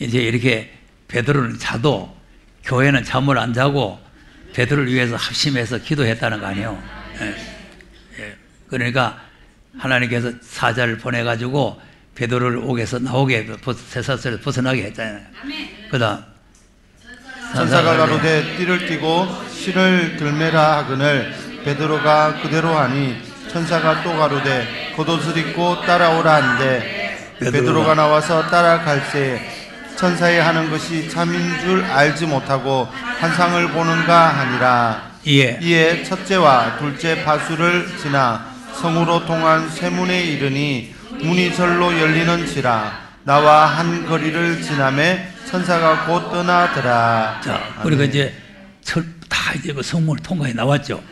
이제 이렇게 베드로는 자도 교회는 잠을 안 자고 베드로를 위해서 합심해서 기도했다는 거 아니에요. 예. 예. 그러니까 하나님께서 사자를 보내가지고 베드로를 옥에서 나오게 쇠사슬에서 벗어나게 했잖아요. 그다음 천사가 가로되 띠를 띠고 실을 들매라 하거늘 베드로가 그대로 하니 천사가 또 가로되 겉옷을 입고 따라오라 한데 베드로가 나와서 따라갈새 천사의 하는 것이 참인 줄 알지 못하고 환상을 보는가 하니라. 이에 첫째와 둘째 파수를 지나 성으로 통한 쇠문에 이르니 문이 절로 열리는지라. 나와 한 거리를 지나매 천사가 곧 떠나더라. 자, 그러니까 이제 다 이제 그 성문을 통과해 나왔죠.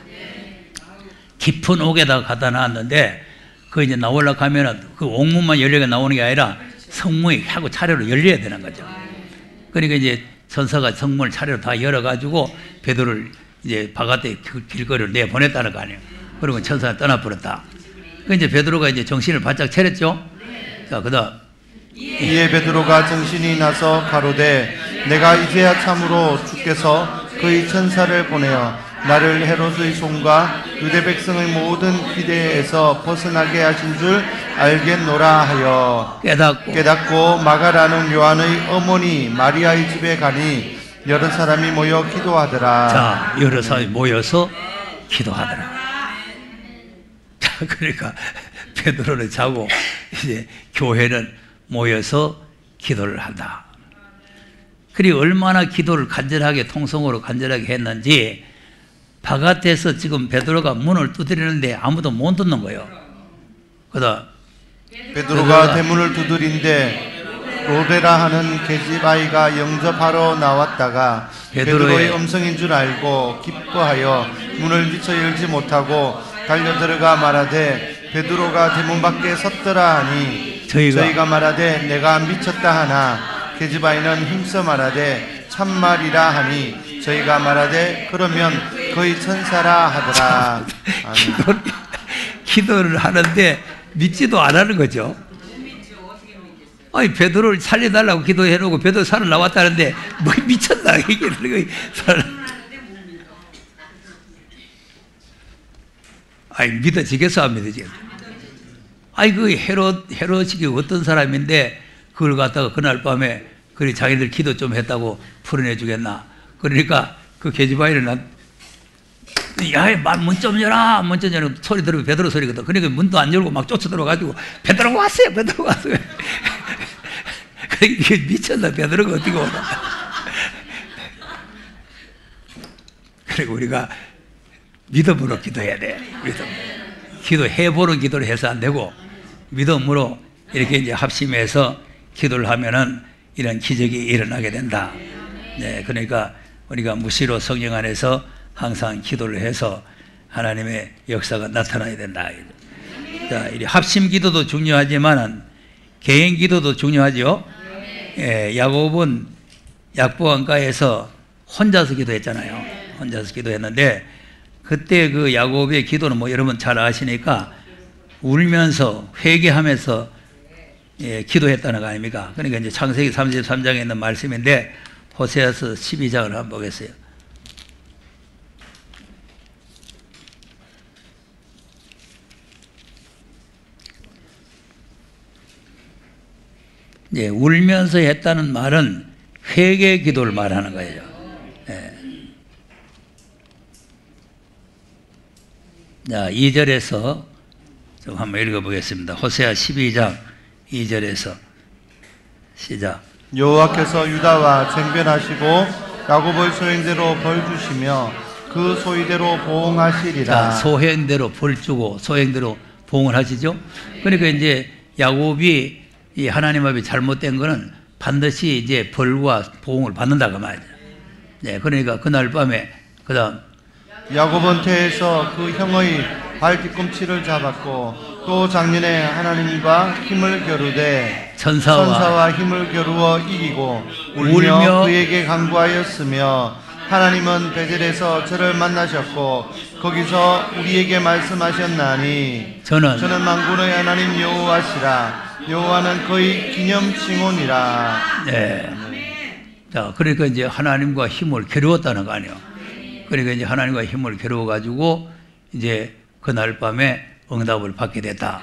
깊은 옥에다가 갖다 놨는데 그 이제 나오려고 하면은 그 옥문만 열려가 나오는 게 아니라 성문이 하고 차례로 열려야 되는 거죠. 그러니까 이제 천사가 성문을 차례로 다 열어가지고 베드로를 이제 바깥에 길거리를 내보냈다는 거 아니에요. 그리고 천사가 떠나버렸다. 그 이제 베드로가 이제 정신을 바짝 차렸죠. 자, 그다음 이에 베드로가 정신이 나서 가로되 내가 이제야 참으로 주께서 그의 천사를 보내어 나를 헤롯의 손과 유대 백성의 모든 기대에서 벗어나게 하신 줄 알겠노라 하여 깨닫고 마가라는 요한의 어머니 마리아의 집에 가니 여러 사람이 모여 기도하더라. 자, 여러 사람이 모여서 기도하더라. 자, 그러니까 베드로는 자고 이제 교회는 모여서 기도를 한다. 그리고 얼마나 기도를 간절하게 통성으로 간절하게 했는지 바깥에서 지금 베드로가 문을 두드리는데 아무도 못 듣는 거예요. 그다음 베드로가 대문을 두드린데 로데라 하는 계집 아이가 영접하러 나왔다가 베드로의 음성인 줄 알고 기뻐하여 문을 미처 열지 못하고 달려 들어가 말하되 베드로가 대문 밖에 섰더라 하니 저희가 말하되 내가 미쳤다 하나 계집 아이는 힘써 말하되 참말이라 하니 저희가 말하되 그러면 거의 천사라 하더라. 기도를 하는데 믿지도 안 하는 거죠. 아니, 베드로를 살려달라고 기도해놓고 베드로 살아 나왔다는데 뭐 미쳤나 이게. 아니, 믿어지겠어 안 믿어지겠어? 아니, 그 헤롯이 어떤 사람인데 그걸 갖다가 그날 밤에 그리 자기들 기도 좀 했다고 풀어내 주겠나? 그러니까 그 계집아이는 야, 문 좀 열어, 문 좀 열어. 소리 들으면 베드로 소리거든. 그러니까 문도 안 열고 막 쫓아 들어가지고 베드로가 왔어요, 베드로가 왔어요. 이게 미쳤나, 베드로가 어떻게 오나? 그리고 우리가 믿음으로 기도해야 돼. 기도해보는 기도를 해서 안 되고 믿음으로 이렇게 이제 합심해서 기도를 하면은 이런 기적이 일어나게 된다. 네, 그러니까 우리가 무시로 성령 안에서 항상 기도를 해서 하나님의 역사가 나타나야 된다. 자, 이 합심 기도도 중요하지만 개인 기도도 중요하죠. 예, 야곱은 약보강가에서 혼자서 기도했잖아요. 혼자서 기도했는데 그때 그 야곱의 기도는 뭐 여러분 잘 아시니까 울면서 회개하면서 예, 기도했다는 거 아닙니까? 그러니까 이제 창세기 33장에 있는 말씀인데 호세아서 12장을 한번 보겠어요. 예, 울면서 했다는 말은 회개 기도를 말하는 거예요. 예. 자, 2절에서 좀 한번 읽어보겠습니다. 호세아 12장 2절에서 시작. 여호와께서 유다와 쟁변하시고 야곱의 소행대로 벌 주시며 그 소위대로 보응하시리라. 자, 소행대로 벌 주고 소행대로 보응을 하시죠. 그러니까 이제 야곱이 이 하나님 앞에 잘못된 거는 반드시 이제 벌과 보응을 받는다고 말이죠. 네, 그러니까 그날 밤에 그다음 야곱은 태에서 그 형의 발 뒤꿈치를 잡았고 또 작년에 하나님과 힘을 겨루되 천사와 힘을 겨루어 이기고 울며 그에게 간구하였으며 하나님은 베델에서 저를 만나셨고 거기서 우리에게 말씀하셨나니 저는 만군의 하나님 여호와시라. 여호와는 그의 기념 칭호니라. 네. 자, 그러니까 이제 하나님과 힘을 겨루었다는 거 아니에요. 그러니까 이제 하나님과 힘을 겨루어 가지고 이제 그날 밤에 응답을 받게 됐다.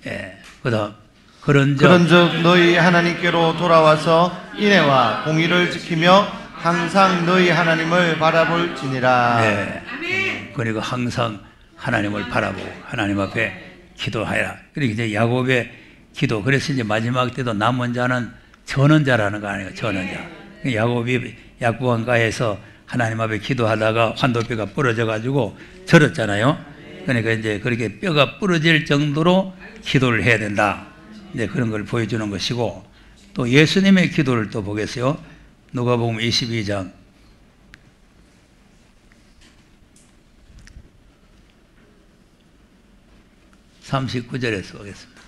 예. 그다음 그런즉 너희 하나님께로 돌아와서 인애와 공의를 지키며 항상 너희 하나님을 바라볼지니라. 네. 그리고 항상 하나님을 바라보고 하나님 앞에 기도하라. 그리고 이제 야곱의 기도. 그래서 이제 마지막 때도 남은 자는 저는 자라는 거 아니에요. 저는 자. 야곱이 약구강가에서 하나님 앞에 기도하다가 환도뼈가 부러져 가지고 절었잖아요. 그러니까 이제 그렇게 뼈가 부러질 정도로 기도를 해야 된다. 이제 그런 걸 보여주는 것이고, 또 예수님의 기도를 또 보겠어요. 누가복음 22장 39절에서 보겠습니다.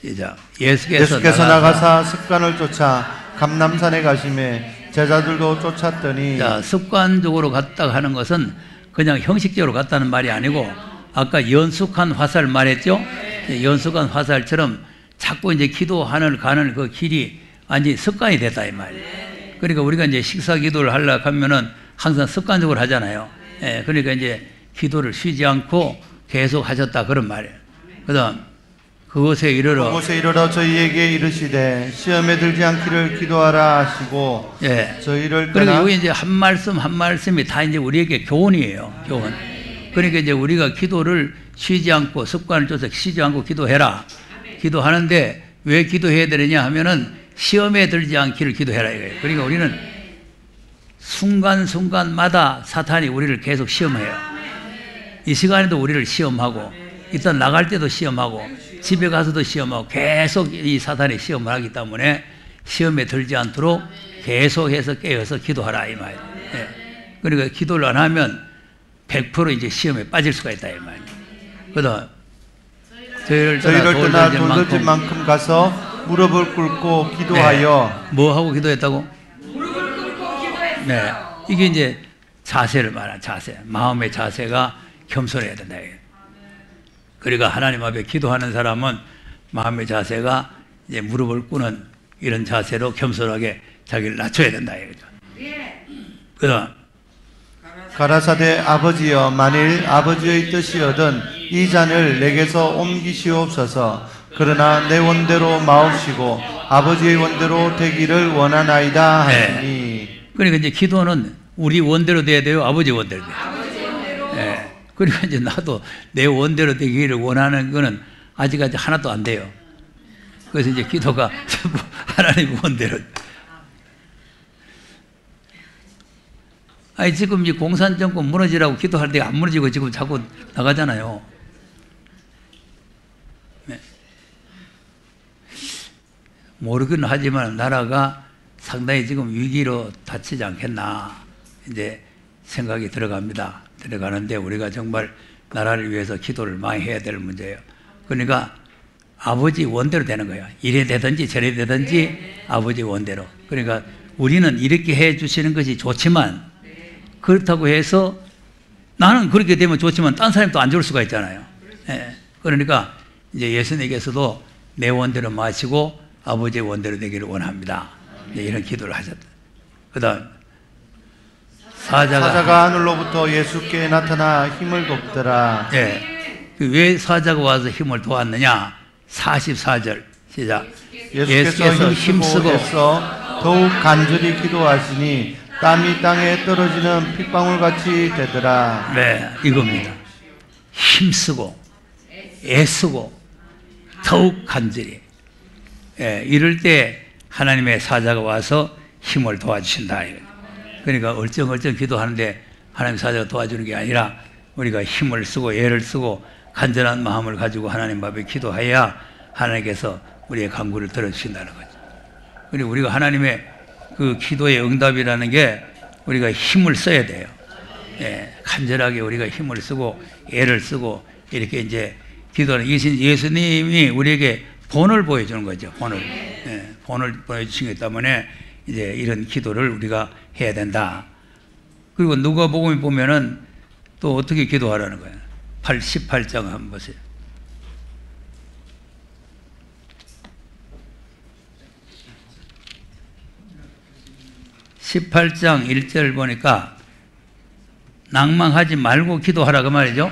시작. 예수께서 나가사 습관을 쫓아 감람산에 가시매 제자들도 쫓았더니. 자, 습관적으로 갔다 하는 것은 그냥 형식적으로 갔다는 말이 아니고, 아까 연숙한 화살 말했죠? 연숙한 화살처럼 자꾸 이제 기도하는 가는 그 길이 완전히 습관이 됐다 이 말이에요. 그러니까 우리가 이제 식사 기도를 하려고 하면은 항상 습관적으로 하잖아요. 예, 그러니까 이제 기도를 쉬지 않고 계속 하셨다 그런 말이에요. 그다음 그곳에 이르러 저희에게 이르시되 시험에 들지 않기를 기도하라 하시고. 예. 저희를 그러니까 여기 이제 한 말씀 한 말씀이 다 이제 우리에게 교훈이에요. 교훈. 그러니까 이제 우리가 기도를 쉬지 않고 습관을 쫓아 쉬지 않고 기도해라. 기도하는데 왜 기도해야 되느냐 하면은 시험에 들지 않기를 기도해라 이거예요. 그러니까 우리는 순간순간마다 사탄이 우리를 계속 시험해요. 이 시간에도 우리를 시험하고, 일단 나갈 때도 시험하고, 집에 가서도 시험하고, 계속 이 사탄이 시험을 하기 때문에 시험에 들지 않도록 계속해서 깨어서 기도하라 이 말이에요. 예. 그러니까 기도를 안 하면 100% 이제 시험에 빠질 수가 있다 이 말이에요. 그다음 저희를 떠나 돌던질 만큼 가서 무릎을 꿇고 기도하여. 네. 뭐 하고 기도했다고? 무릎을 꿇고 기도했어요. 네. 이게 이제 자세를 말하는 자세. 마음의 자세가 겸손해야 된다. 그러니까 하나님 앞에 기도하는 사람은 마음의 자세가 이제 무릎을 꿇는 이런 자세로 겸손하게 자기를 낮춰야 된다. 그다음 가라사대 아버지여, 만일 아버지의 뜻이거든 이 잔을 내게서 옮기시옵소서. 그러나 내 원대로 마옵시고 아버지의 원대로 되기를 원하나이다 하니. 네. 그러니까 이제 기도는 우리 원대로 돼야 돼요, 아버지 원대로 돼요. 네. 그러니까 이제 나도 내 원대로 되기를 원하는 거는 아직까지 하나도 안 돼요. 그래서 이제 기도가 전부 하나님 원대로. 아니 지금 이 공산정권 무너지라고 기도할 때 안 무너지고 지금 자꾸 나가잖아요. 네. 모르긴 하지만 나라가 상당히 지금 위기로 닥치지 않겠나 이제 생각이 들어갑니다. 들어가는데 우리가 정말 나라를 위해서 기도를 많이 해야 될 문제예요. 그러니까 아버지 원대로 되는 거예요. 이래 되든지 저래 되든지 아버지 원대로. 그러니까 우리는 이렇게 해 주시는 것이 좋지만, 그렇다고 해서 나는 그렇게 되면 좋지만 딴 사람이 또 안 좋을 수가 있잖아요. 예. 그러니까 이제 예수님께서도 내 원대로 마시고 아버지의 원대로 되기를 원합니다. 이런 기도를 하셨다. 그 다음 사자가 하늘로부터 예수께 나타나 힘을 돕더라. 예. 왜 사자가 와서 힘을 도왔느냐? 44절 시작. 예수께서 힘쓰고 더욱 간절히 기도하시니 땀이 땅에 떨어지는 핏방울같이 되더라. 네, 이겁니다. 힘쓰고 애쓰고 더욱 간절히. 예, 이럴 때 하나님의 사자가 와서 힘을 도와주신다. 그러니까 얼쩡얼쩡 기도하는데 하나님 사자가 도와주는 게 아니라 우리가 힘을 쓰고 애를 쓰고 간절한 마음을 가지고 하나님 앞에 기도해야 하나님께서 우리의 간구를 들어주신다는 거죠. 그리고 우리가 하나님의 그 기도의 응답이라는 게 우리가 힘을 써야 돼요. 예, 간절하게 우리가 힘을 쓰고 애를 쓰고 이렇게 이제 기도하는 예수님이 우리에게 본을 보여주는 거죠. 본을. 예, 본을 보여주신 것 때문에 이제 이런 기도를 우리가 해야 된다. 그리고 누가복음에 보면은 또 어떻게 기도하라는 거예요. 18장 한번 보세요. 18장 1절 보니까 낭망하지 말고 기도하라 그 말이죠.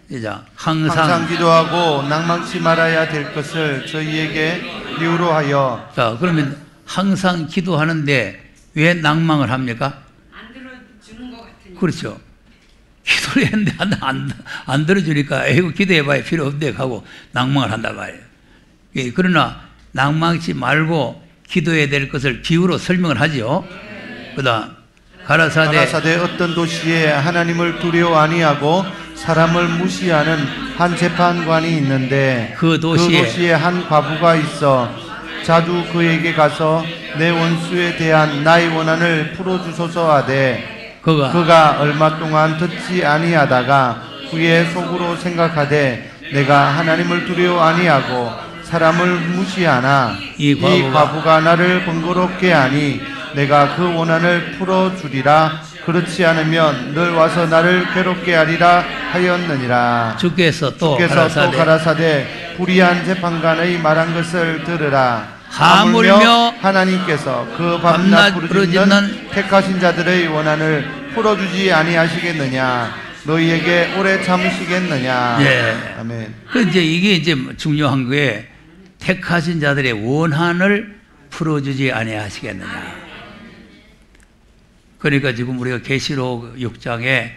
이자 항상 기도하고 낭망치 말아야 될 것을 저희에게 이유로 하여. 자, 그러면 항상 기도하는데 왜 낭망을 합니까? 안 들어주는 것 같으니까. 그렇죠. 기도를 했는데 안 들어주니까 에이구 기도해봐야 필요 없네 하고 낭망을 한단 말이에요. 예, 그러나 낭망치 말고 기도해야 될 것을 비유로 설명을 하죠. 그다음 가라사대 어떤 도시에 하나님을 두려워 아니하고 사람을 무시하는 한 재판관이 있는데 그 도시에 한 과부가 있어 자주 그에게 가서 내 원수에 대한 나의 원한을 풀어주소서 하되 그가 얼마 동안 듣지 아니하다가 후에 속으로 생각하되 내가 하나님을 두려워 아니하고 사람을 무시하나 이 과부가 나를 번거롭게 하니 내가 그 원한을 풀어주리라. 그렇지 않으면 늘 와서 나를 괴롭게 하리라 하였느니라. 주께서 또 가라사대 불의한 재판관의 말한 것을 들으라. 하물며 하나님께서 그 밤낮 부르짖는 택하신 자들의 원한을 풀어주지 아니하시겠느냐. 너희에게 오래 참으시겠느냐. 예. 아멘. 그 이게 이제 중요한 거에 택하신 자들의 원한을 풀어주지 아니하시겠느냐. 그러니까 지금 우리가 계시록 6장에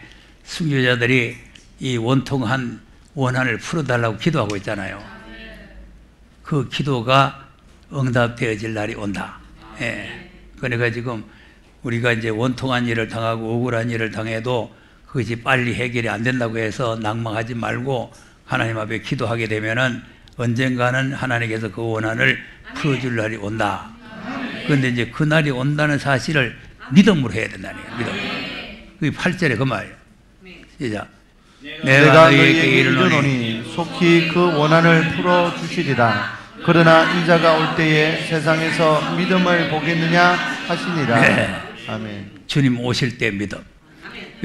순교자들이 이 원통한 원한을 풀어달라고 기도하고 있잖아요. 그 기도가 응답되어질 날이 온다. 예. 그러니까 지금 우리가 이제 원통한 일을 당하고 억울한 일을 당해도 그것이 빨리 해결이 안 된다고 해서 낭망하지 말고 하나님 앞에 기도하게 되면은 언젠가는 하나님께서 그 원한을 풀어줄 날이 온다. 그런데 이제 그 날이 온다는 사실을 믿음으로 해야 된다는 거예요. 믿음. 그게 8절에 그 말이에요. 시작. 내가 너희에게 이르노니 속히 그 원한을 풀어주시리라. 그러나 인자가 올 때에 세상에서 믿음을 보겠느냐 하시니라. 네. 아멘. 주님 오실 때 믿음.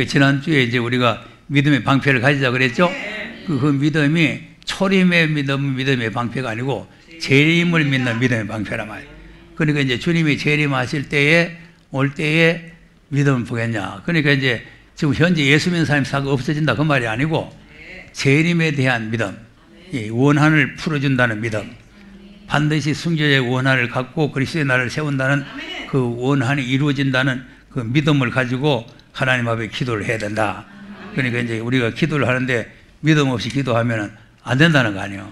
지난주에 이제 우리가 믿음의 방패를 가지자 그랬죠? 그 믿음이 초림의 믿음의 방패가 아니고 재림을 믿는 믿음의 방패란 말이에요. 그러니까 이제 주님이 재림하실 때에 올 때에 믿음을 보겠냐. 그러니까 이제 지금 현재 예수 믿는 사람이 사고 없어진다 그 말이 아니고 재림에 대한 믿음, 이 원한을 풀어준다는 믿음, 반드시 순교자의 원한을 갖고 그리스도의 날을 세운다는 그 원한이 이루어진다는 그 믿음을 가지고 하나님 앞에 기도를 해야 된다. 그러니까 이제 우리가 기도를 하는데 믿음 없이 기도하면 안 된다는 거 아니에요.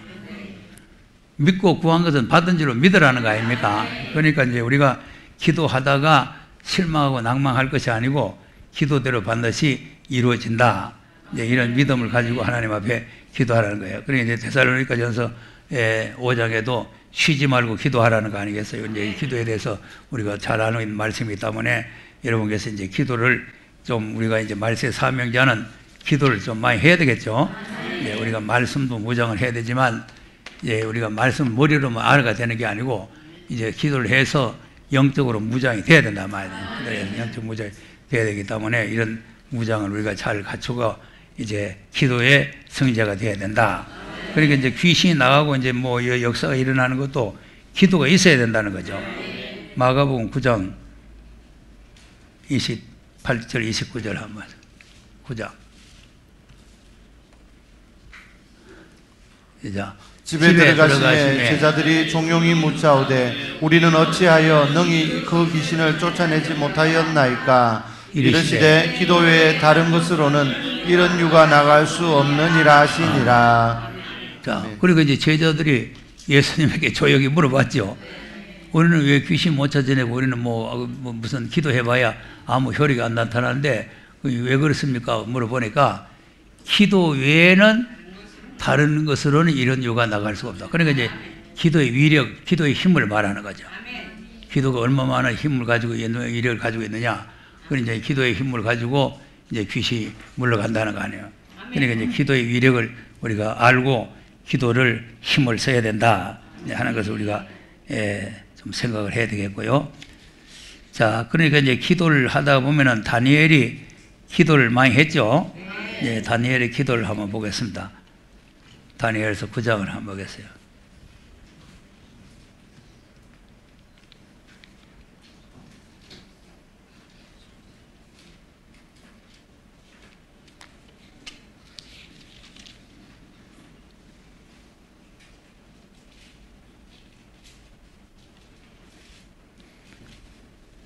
믿고 구한 것은 받은 줄로 믿으라는 거 아닙니까? 그러니까 이제 우리가 기도하다가 실망하고 낭망할 것이 아니고 기도대로 반드시 이루어진다. 이제 이런 믿음을 가지고 하나님 앞에 기도하라는 거예요. 그러니까 이제 데살로니가전서 5장에도 쉬지 말고 기도하라는 거 아니겠어요? 이제 이 기도에 대해서 우리가 잘 아는 말씀이기 때문에 여러분께서 이제 기도를 좀 우리가 이제 말세 사명자는 기도를 좀 많이 해야 되겠죠. 예, 우리가 말씀도 무장을 해야 되지만 예, 우리가 말씀 머리로만 알아가 되는 게 아니고 이제 기도를 해서 영적으로 무장이 돼야 된단 말이에요. 영적 무장이 돼야 되기 때문에 이런 무장을 우리가 잘 갖추고 이제 기도의 승자가 돼야 된다. 그러니까 이제 귀신이 나가고 이제 뭐 역사가 일어나는 것도 기도가 있어야 된다는 거죠. 마가복음 9장 28절 29절 한번 9장 시작. 집에 들어가시매 제자들이 종용이 묻자오되 우리는 어찌하여 능히 그 귀신을 쫓아내지 못하였나이까. 이르시되 기도 외에 다른 것으로는 이런 유가 나갈 수 없느니라 하시니라. 자, 그리고 이제 제자들이 예수님에게 조용히 물어봤죠. 우리는 왜 귀신 못 찾아내고 우리는 뭐 무슨 기도해봐야 아무 효력이 안 나타나는데 왜 그렇습니까? 물어보니까 기도 외에는 다른 것으로는 이런 이유가 나갈 수가 없다. 그러니까 이제 기도의 위력, 기도의 힘을 말하는 거죠. 기도가 얼마나 힘을 가지고 있는, 위력을 가지고 있느냐. 그러니까 이제 기도의 힘을 가지고 이제 귀신이 물러간다는 거 아니에요. 그러니까 이제 기도의 위력을 우리가 알고 기도를 힘을 써야 된다 하는 것을 우리가 좀 생각을 해야 되겠고요. 자, 그러니까 이제 기도를 하다 보면은 다니엘이 기도를 많이 했죠. 예, 다니엘의 기도를 한번 보겠습니다. 다니엘서 9장을 한번 보겠어요.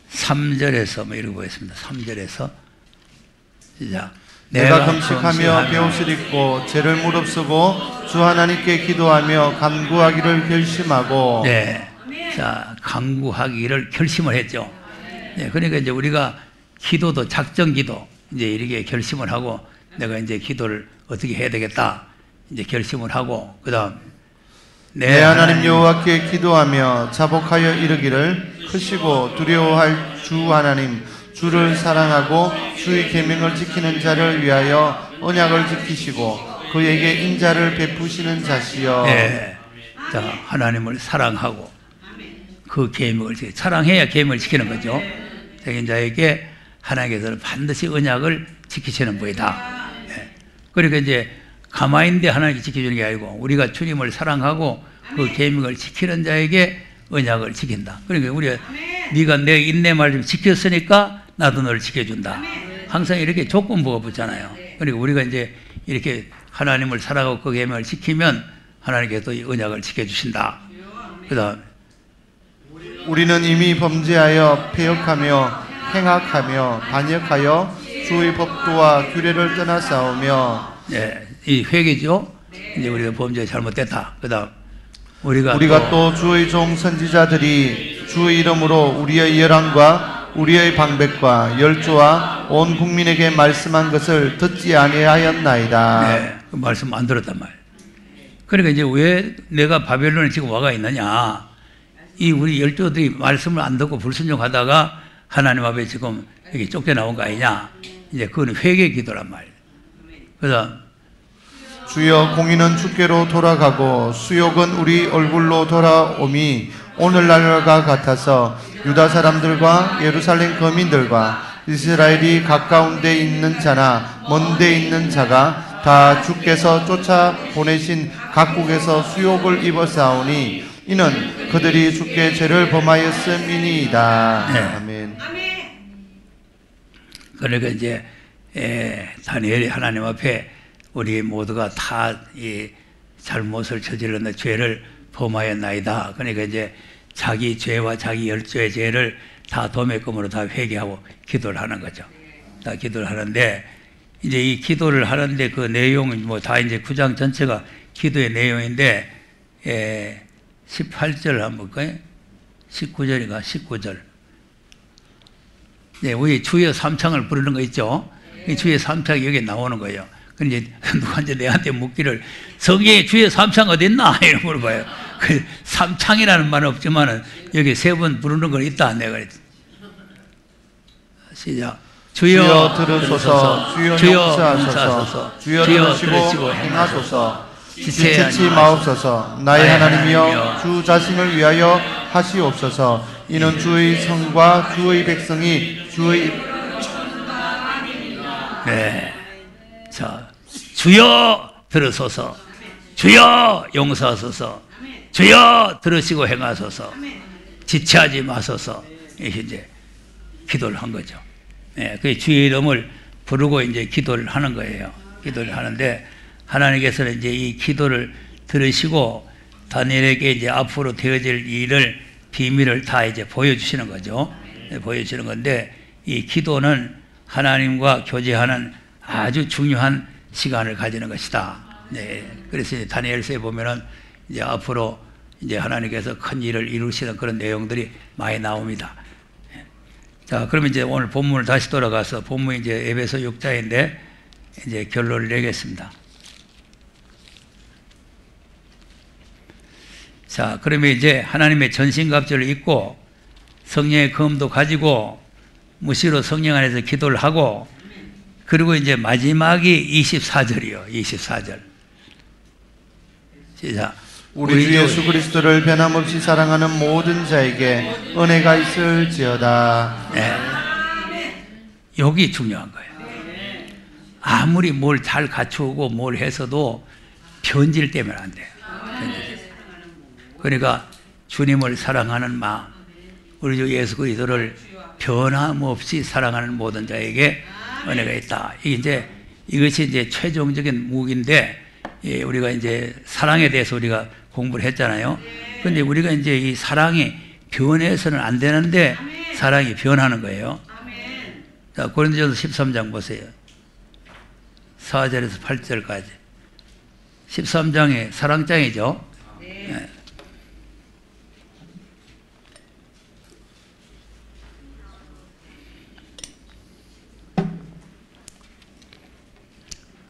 삼절에서 뭐 이러고 있습니다. 3절에서 시작. 내가 금식하며 베옷을 입고 죄를 무릅쓰고 주 하나님께 기도하며 간구하기를 결심하고. 네. 자, 간구하기를 결심을 했죠. 네, 그러니까 이제 우리가 기도도 작정 기도 이제 이렇게 결심을 하고 내가 이제 기도를 어떻게 해야 되겠다 이제 결심을 하고 그다음 내 하나님 여호와께 기도하며 자복하여 이르기를 크시고 두려워할 주 하나님 주를 사랑하고 주의 계명을 지키는 자를 위하여 언약을 지키시고 그에게 인자를 베푸시는 자시여. 네. 자, 하나님을 사랑하고 그 계명을 사랑해야 계명을 지키는 거죠. 자에게 하나님께서는 반드시 언약을 지키시는 분이다. 네. 그러니까 이제 가만히 있는데 하나님께 지켜주는 게 아니고 우리가 주님을 사랑하고 그 계명을 지키는 자에게 언약을 지킨다. 그러니까 우리가 네가 내 인내 말 좀 지켰으니까 나도 너를 지켜준다. 항상 이렇게 조건부가 붙잖아요. 그러니까 우리가 이제 이렇게 하나님을 사랑하고 그 계명을 지키면 하나님께서 이 언약을 지켜주신다. 그다음 우리는 이미 범죄하여 패역하며 행악하며 반역하여 주의 법도와 규례를 떠나 싸우며. 네, 이 회개죠. 이제 우리가 범죄 잘못됐다. 그다음 우리가 또 주의 종 선지자들이 주의 이름으로 우리의 열왕과 우리의 방백과 열조와 온 국민에게 말씀한 것을 듣지 아니하였나이다. 네, 그 말씀 안 들었단 말이에요. 그러니까 이제 왜 내가 바벨론에 지금 와가 있느냐? 이 우리 열조들이 말씀을 안 듣고 불순종하다가 하나님 앞에 지금 이렇게 쫓겨나온 거 아니냐? 이제 그건 회개 기도란 말이에요. 그래서 주여 공의는 주께로 돌아가고 수욕은 우리 얼굴로 돌아옴이 오늘날과 같아서 유다 사람들과 예루살렘 거민들과 이스라엘이 가까운 데 있는 자나 먼 데 있는 자가 다 주께서 쫓아 보내신 각국에서 수욕을 입었사오니 이는 그들이 주께 죄를 범하였음이니이다. 네. 아멘. 그러니까 이제 다니엘이 하나님 앞에 우리 모두가 다 이 잘못을 저질렀는 죄를 범하였나이다. 그러니까 이제 자기 죄와 자기 열조의 죄를 다 도매금으로 다 회개하고 기도를 하는 거죠. 다 기도를 하는데 이제 이 기도를 하는데 그 내용은 뭐 다 이제 9장 전체가 기도의 내용인데 18절 한번 볼까요? 19절인가 19절. 네, 우리 주여 삼창을 부르는 거 있죠? 이 주여 삼창이 여기 나오는 거예요. 근데 이제 누구한테 내한테 묻기를 성경에 주여 삼창 어디 있나? 이런 물어봐요. 그 삼창이라는 말은 없지만은 여기 세 번 부르는 건 있다. 내가 그랬지. 시작. 주여 들으소서, 주여 용서하소서, 주여 들으시고 행하소서, 지체치 마옵소서. 나의 하나님이여 주 자신을 위하여 하시옵소서. 이는 주의 성과 주의 백성이 주의. 네. 자, 주여 들으소서, 주여 용서하소서, 주여 들으시고 행하소서, 지체하지 마소서. 이렇게 이제 기도를 한 거죠. 네, 그 주의 이름을 부르고 이제 기도를 하는 거예요. 기도를 하는데 하나님께서는 이제 이 기도를 들으시고 다니엘에게 이제 앞으로 되어질 일을 비밀을 다 이제 보여주시는 거죠. 네, 보여주시는 건데 이 기도는 하나님과 교제하는 아주 중요한 시간을 가지는 것이다. 네, 그래서 이제 다니엘서에 보면은 이제 앞으로 이제 하나님께서 큰 일을 이루시는 그런 내용들이 많이 나옵니다. 자, 그러면 이제 오늘 본문을 다시 돌아가서 본문이 이제 에베소 6장인데 이제 결론을 내겠습니다. 자, 그러면 이제 하나님의 전신갑주를 입고 성령의 검도 가지고 무시로 성령 안에서 기도를 하고 그리고 이제 마지막이 24절이요. 24절. 시작. 우리 주 예수 그리스도를 변함없이 사랑하는 모든 자에게 은혜가 있을지어다. 네. 여기 중요한 거예요. 아무리 뭘 잘 갖추고 뭘 해서도 변질되면 안 돼요. 그러니까 주님을 사랑하는 마음, 우리 주 예수 그리스도를 변함없이 사랑하는 모든 자에게 은혜가 있다. 이것이 이제 최종적인 무기인데, 예, 우리가 이제 사랑에 대해서 우리가 공부를 했잖아요. 근데 우리가 이제 이 사랑이 변해서는 안 되는데 사랑이 변하는 거예요. 자, 고린도전서 13장 보세요. 4절에서 8절까지. 13장이 사랑장이죠. 네.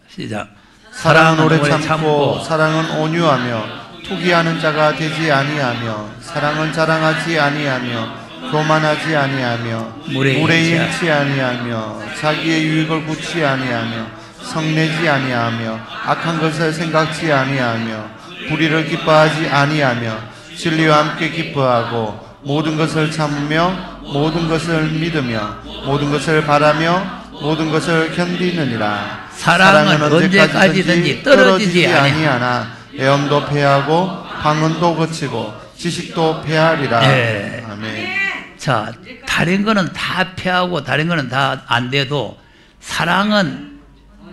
시작. 사랑은 오래 참고 사랑은 온유하며 투기하는 자가 되지 아니하며 사랑은 자랑하지 아니하며 교만하지 아니하며 물에 일치 아니하며 자기의 유익을 굳지 아니하며 성내지 아니하며 악한 것을 생각지 아니하며 불의를 기뻐하지 아니하며 진리와 함께 기뻐하고 모든 것을 참으며 모든 것을 믿으며 모든 것을 바라며 모든 것을 견디느니라. 사랑은 언제까지든지 떨어지지 아니하나 애엄도 패하고 방언도 거치고 지식도 패하리라. 네. 아멘. 자, 다른 거는 다 패하고 다른 거는 다 안 돼도 사랑은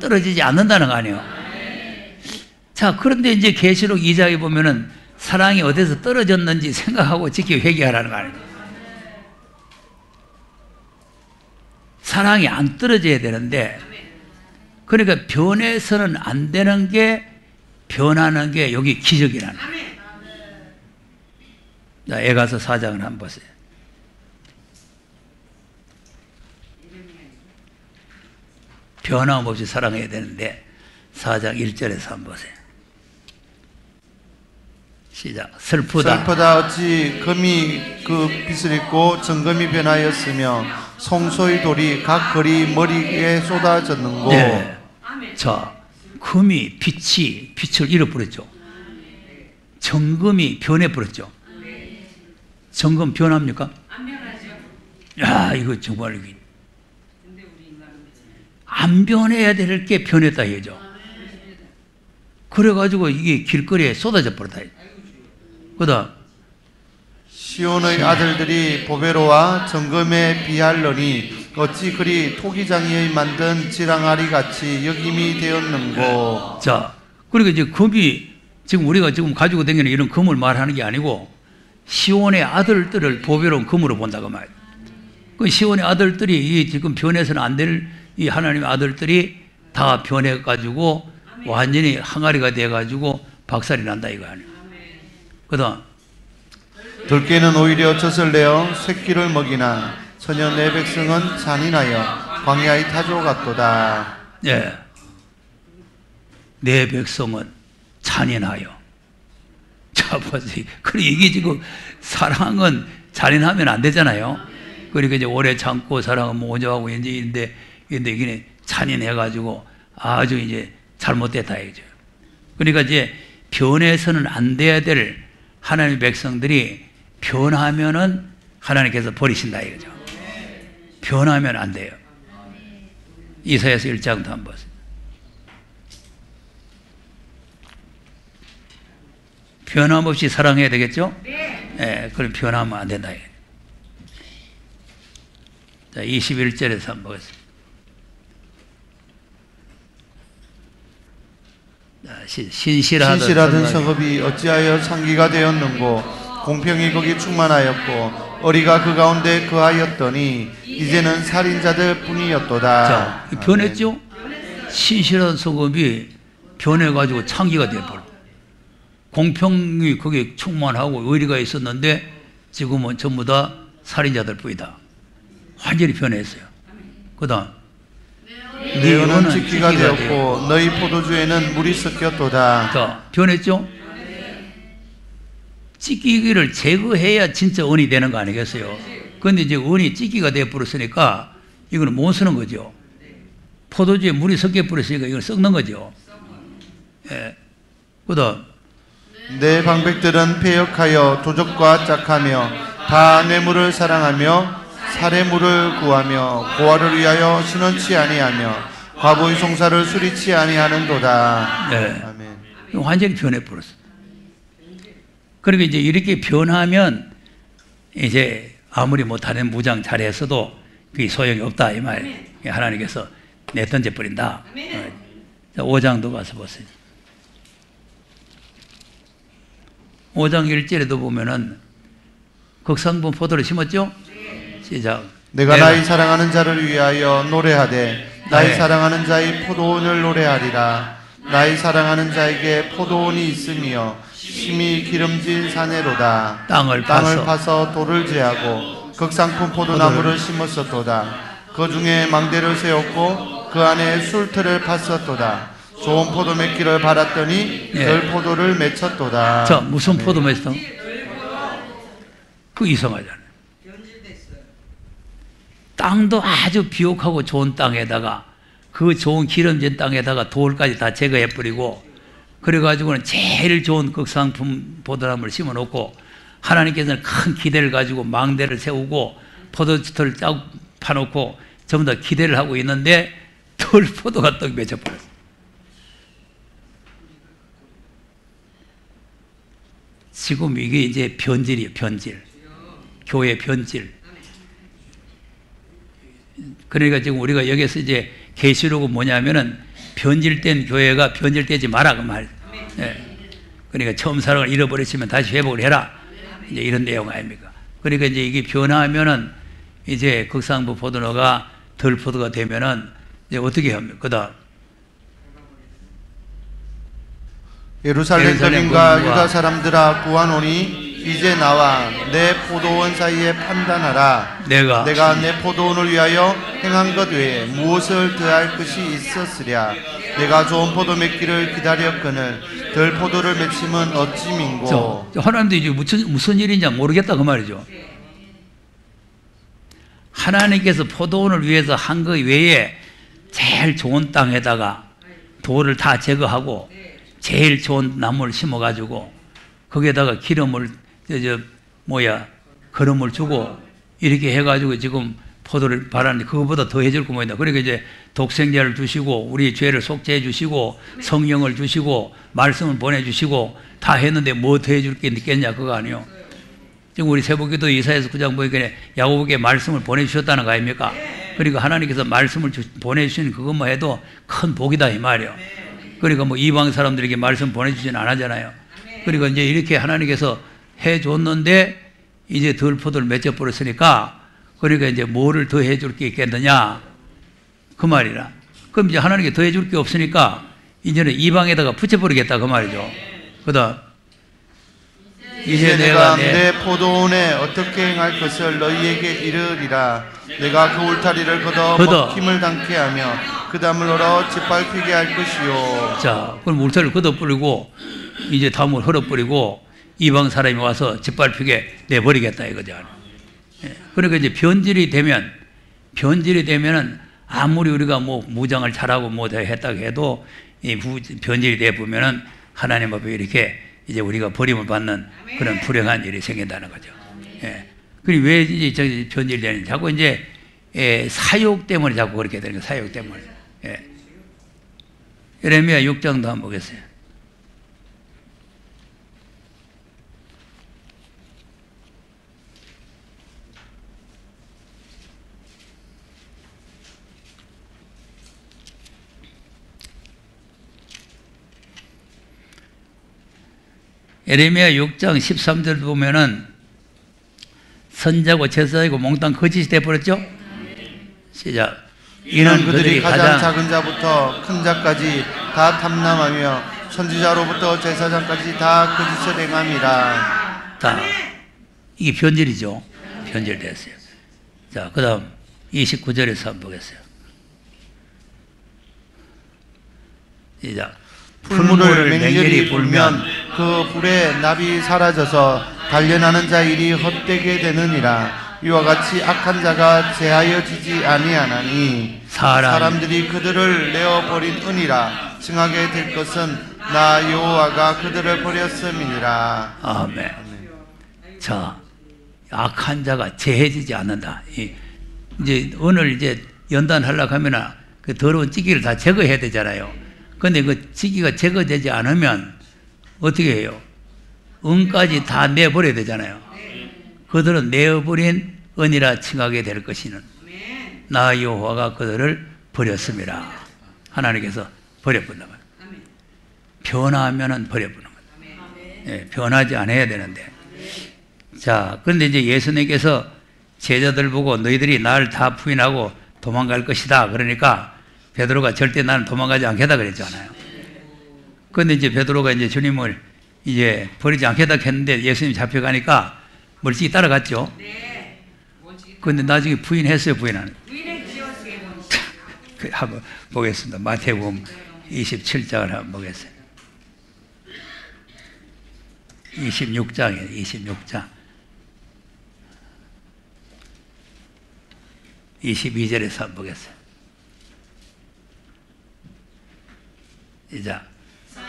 떨어지지 않는다는 거 아니에요. 자, 그런데 이제 계시록 2장에 보면은 사랑이 어디서 떨어졌는지 생각하고 지켜 회개하라는 거 아니에요. 사랑이 안 떨어져야 되는데, 그러니까 변해서는 안 되는 게, 변하는 게 여기 기적이라는 거예요. 자, 에가서 4장을 한번 보세요. 변함없이 사랑해야 되는데 4장 1절에서 한번 보세요. 시작. 슬프다 어찌 금이 그 빛을 입고 정금이 변하였으며 송소의 돌이 각 거리 머리에 쏟아졌는고. 네. 자, 금이 빛을 잃어버렸죠. 정금이 변해버렸죠. 정금 변합니까? 안 변하죠. 야, 이거 정말 안 변해야 될 게 변했다 이거죠. 그래가지고 이게 길거리에 쏟아져 버렸다. 그다음 시온의 아들들이 보배로와 정금에 비할러니 어찌 그리 토기장이의 만든 지랑아리 같이 여김이 되었는고. 자, 그리고 이제 금이 지금 우리가 지금 가지고 다니는 이런 금을 말하는 게 아니고 시온의 아들들을 보배로운 금으로 본다고 말이에요. 그 시온의 아들들이 이 지금 변해서는 안 될 이 하나님의 아들들이 다 변해가지고 완전히 항아리가 돼가지고 박살이 난다 이거 아니에요. 그다음 들깨는 오히려 젖을 내어 새끼를 먹이나 전혀 내 백성은 잔인하여 광야의 타조 같도다. 예, 내 백성은 잔인하여. 자, 보세요. 그래 이게 지금 사랑은 잔인하면 안 되잖아요. 그러니까 이제 오래 참고 사랑은 모조하고 이제 근데 이게 잔인해가지고 아주 이제 잘못됐다 이거죠. 그러니까 이제 변해서는 안 돼야 될 하나님의 백성들이 변하면은 하나님께서 버리신다 이거죠. 변하면 안 돼요. 이사야서 1장도 한번 보세요. 변함없이 사랑해야 되겠죠? 네. 그럼 변하면 안 된다 이거죠. 자, 21절에서 한번 보겠습니다. 신실하던 성읍이 어찌하여 창기가 되었는고 공평이 거기 충만하였고 어리가 그 가운데 거하였더니 이제는 살인자들 뿐이었도다. 자, 변했죠? 신실한 성읍이 변해가지고 창기가 되어버려. 공평이 거기 충만하고 의리가 있었는데 지금은 전부 다 살인자들 뿐이다. 완전히 변했어요. 그 다음 내 은은 찢기가 되었고 너희 포도주에는 물이 섞였도다. 자, 변했죠? 찢기기를 제거해야 진짜 은이 되는 거 아니겠어요? 그런데 이제 은이 찢기가 되어버렸으니까 이거는 못 쓰는 거죠. 포도주에 물이 섞여버렸으니까 이걸 썩는 거죠. 예. 그 다음 내 방백들은 패역하여 도적과 짝하며 다 뇌물을 사랑하며 살해물을 구하며 고아를 위하여 신원치 아니하며 과부의 송사를 수리치 아니하는도다. 네. 아멘. 완전히 변해버렸어. 그러니까 이제 이렇게 변하면 이제 아무리 뭐 다른 무장 잘했어도 그게 소용이 없다 이 말. 하나님께서 내던져 버린다. 5장도 가서 보세요. 5장 1절에도 보면은 극상분 포도를 심었죠? 시작. 내가 나의 사랑하는 자를 위하여 노래하되 나의 네. 사랑하는 자의 포도원을 노래하리라. 나의 사랑하는 자에게 포도원이 있으며 심히 기름진 사내로다. 땅을 파서 돌을 제하고 극상품 포도나무를 심었었도다. 그 중에 망대를 세웠고 그 안에 술틀을 팠었도다. 좋은 포도 맺기를 바랐더니 예. 덜 포도를 맺혔도다. 자, 무슨 포도 맺었어? 그 이상하잖아요. 땅도 아주 비옥하고 좋은 땅에다가 그 좋은 기름진 땅에다가 돌까지 다 제거해버리고 그래가지고는 제일 좋은 극상품 포도나무를 심어놓고 하나님께서는 큰 기대를 가지고 망대를 세우고 포도주를 쫙 파놓고 전부 다 기대를 하고 있는데 덜 포도가 떡 맺혀버렸어요. 지금 이게 이제 변질이에요, 변질. 교회 변질. 그러니까 지금 우리가 여기서 이제 계시록은 뭐냐면은 변질된 교회가 변질되지 마라 그 말. 예. 그러니까 처음 사랑을 잃어버렸으면 다시 회복을 해라. 이제 이런 내용 아닙니까? 그러니까 이제 이게 변하면은 이제 극상부 포도너가 덜 포도가 되면은 이제 어떻게 합니까? 그다음 예루살렘 거민과 유다 사람들아 구하노니 이제 나와 내 포도원 사이에 판단하라. 내가 내 포도원을 위하여 행한 것 외에 무엇을 더할 것이 있었으랴. 내가 좋은 포도 맺기를 기다렸거늘 덜 포도를 맺힘은 어찌 민고. 하나님도 이제 무슨 일인지 모르겠다 그 말이죠. 하나님께서 포도원을 위해서 한 것 외에 제일 좋은 땅에다가 돌을 다 제거하고 제일 좋은 나무를 심어가지고 거기에다가 기름을 거름을 주고 이렇게 해가지고 지금 포도를 바라는데 그거보다 더 해줄 거 뭐냐. 그러니까 이제 독생자를 주시고 우리 죄를 속죄해 주시고 성령을 주시고 말씀을 보내주시고 다 했는데 뭐 더 해줄 게 있겠냐 그거 아니요. 지금 우리 세복기도 이사야서 9장 보니까 야곱에게 말씀을 보내주셨다는 거 아닙니까? 그러니까 하나님께서 말씀을 보내주신 그것만 해도 큰 복이다 이 말이요. 그러니까 뭐 이방 사람들에게 말씀 보내주지는 않았잖아요. 그러니까 이제 이렇게 하나님께서 해줬는데 이제 덜 포도를 맺어버렸으니까 그러니까 이제 뭐를 더 해줄 게 있겠느냐 그 말이라. 그럼 이제 하나님께 더 해줄 게 없으니까 이제는 이방에다가 붙여버리겠다 그 말이죠. 그다음 이제 내가 내 포도원에 어떻게 행할 것을 너희에게 이르리라. 내가 그 울타리를 걷어 먹힘을 당케 하며 그 담을 얼어 짓밟히게 할 것이요. 자, 그럼 울타리를 걷어버리고 이제 담을 헐어버리고 이방 사람이 와서 짓밟히게 내버리겠다 이거죠. 그러니까 이제 변질이 되면은 아무리 우리가 뭐 무장을 잘하고 뭐 했다고 해도 이 변질이 돼 보면은 하나님 앞에 이렇게 이제 우리가 버림을 받는 그런 불행한 일이 생긴다는 거죠. 예. 그리고 왜 이제 변질되는지 자꾸 이제 사욕 때문에 자꾸 그렇게 되는 거예요. 사욕 때문에. 예. 예레미야 6장도 한번 보겠어요. 예레미야 6장 13절 보면은 선자고 제사장이고 몽땅 거짓이 되어버렸죠? 시작. 이는 그들이 가장 작은 자부터 큰 자까지 다 탐남하며 선지자로부터 제사장까지 다 거짓을 행함이라. 자, 이게 변질이죠. 변질됐어요. 자, 그 다음 29절에서 한번 보겠어요. 시작. 풀물을 맹렬히 불면 그 불에 납이 사라져서 단련하는 자 일이 헛되게 되느니라. 이와 같이 악한 자가 제하여지지 아니하나니 사람들이 그들을 내어버린 은이라 칭하게 될 것은 나 여호와가 그들을 버렸음이니라. 아멘. 자, 악한 자가 제해지지 않는다. 이제 오늘 이제 연단하려고 하면 그 더러운 찌기를 다 제거해야 되잖아요. 근데 그 찌기가 제거되지 않으면 어떻게 해요? 은까지 다 내버려야 되잖아요. 그들은 내어버린 은이라 칭하게 될 것이는 나 여호와가 그들을 버렸습니다. 하나님께서 버려버린다. 변화하면은 버려버리는 거예요. 예, 변하지 않아야 되는데. 자, 그런데 이제 예수님께서 제자들 보고 너희들이 나를 다 부인하고 도망갈 것이다. 그러니까 베드로가 절대 나는 도망가지 않겠다 그랬잖아요. 그런데 이제 베드로가 이제 주님을 이제 버리지 않겠다 했는데 예수님이 잡혀가니까 멀찍이 따라갔죠. 그런데 나중에 부인했어요, 부인하는. 한번 보겠습니다. 마태복음 27장을 한번 보겠어요. 26장이에요, 26장. 22절에서 한번 보겠어요. 이제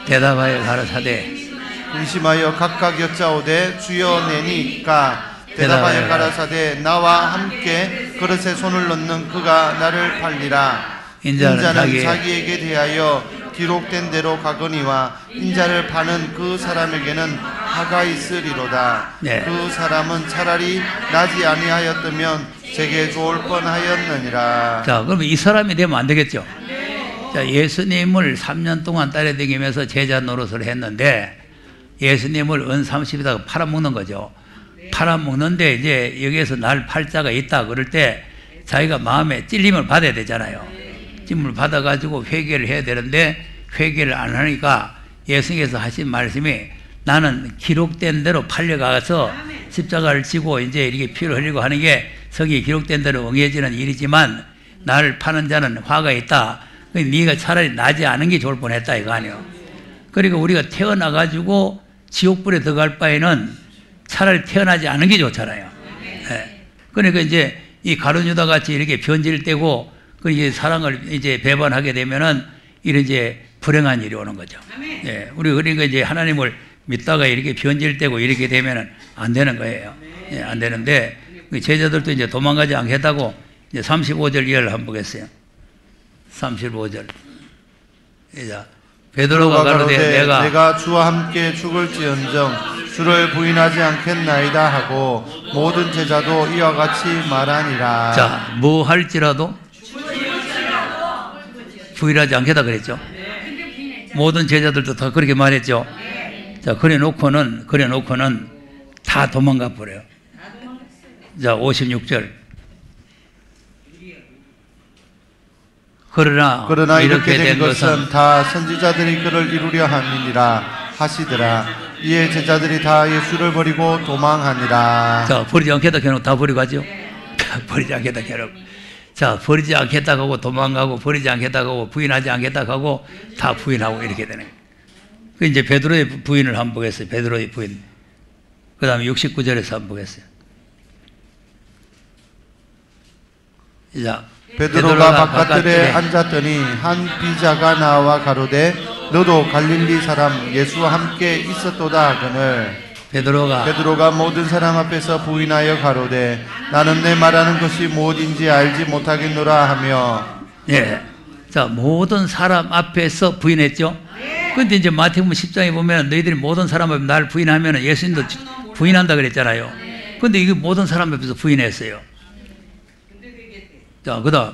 대답하여 가라사대 근심하여 각각 여짜오되 주여 내니까 대답하여 가라사대 나와 함께 그릇에 손을 넣는 그가 나를 팔리라. 인자는 자기에게 대하여 기록된 대로 가거니와 인자를 파는 그 사람에게는 화가 있으리로다. 네. 그 사람은 차라리 나지 아니하였다면 제게 좋을 뻔하였느니라. 자, 그러면 이 사람이 되면 안 되겠죠? 자, 예수님을 3년 동안 따라다니면서 제자 노릇을 했는데 예수님을 은 30에다가 팔아먹는 거죠. 팔아먹는데 이제 여기에서 날 팔자가 있다 그럴 때 자기가 마음에 찔림을 받아야 되잖아요. 찔림을 받아가지고 회개를 해야 되는데 회개를 안 하니까 예수님께서 하신 말씀이 나는 기록된 대로 팔려가서 십자가를 지고 이제 이렇게 피를 흘리고 하는 게 성경에 기록된 대로 응해지는 일이지만 나를 파는 자는 화가 있다. 네가 차라리 나지 않은 게 좋을 뻔했다 이거 아니에요. 그러니까 우리가 태어나가지고 지옥불에 들어갈 바에는 차라리 태어나지 않은 게 좋잖아요. 네. 그러니까 이제 이 가룟 유다 같이 이렇게 변질 떼고 그 이제 사랑을 이제 배반하게 되면은 이런 이제 불행한 일이 오는 거죠. 네. 우리 그러니까 이제 하나님을 믿다가 이렇게 변질 떼고 이렇게 되면은 안 되는 거예요. 네. 안 되는데 제자들도 이제 도망가지 않겠다고 이제 35절 이하를 한번 보겠어요. 35절. 이제 베드로가 가로되 내가 주와 함께 죽을지언정 주를 부인하지 않겠나이다 하고 모든 제자도 이와 같이 말하니라. 자, 뭐 할지라도 부인하지 않겠다 그랬죠. 모든 제자들도 다 그렇게 말했죠. 자, 그래 놓고는 다 도망가 버려요. 자, 56절. 그러나 이렇게 된 것은 다 선지자들이 그를 이루려 함이니라 하시더라. 이에 제자들이 다 예수를 버리고 도망하니라. 자, 버리지 않겠다 해놓고 다 버리고 가죠. 버리지 않겠다 해놓고. 자, 버리지 않겠다 하고 도망가고 버리지 않겠다 하고 부인하지 않겠다 하고 다 부인하고 이렇게 되네. 그 이제 베드로의 부인을 한번 보겠어요. 베드로의 부인. 그 다음에 69절에서 한번 보겠어요. 자, 베드로가 바깥들에 앉았더니 한 비자가 나와 가로되 너도 갈릴리 사람 예수와 함께 있었도다 하거늘 베드로가 모든 사람 앞에서 부인하여 가로되 나는 내 말하는 것이 무엇인지 알지 못하겠노라 하며. 예. 자, 모든 사람 앞에서 부인했죠. 근데 이제 마태복음 10장에 보면 너희들이 모든 사람 앞에 날 부인하면 예수님도 부인한다 그랬잖아요. 근데 이게 모든 사람 앞에서 부인했어요. 자, 그 다음.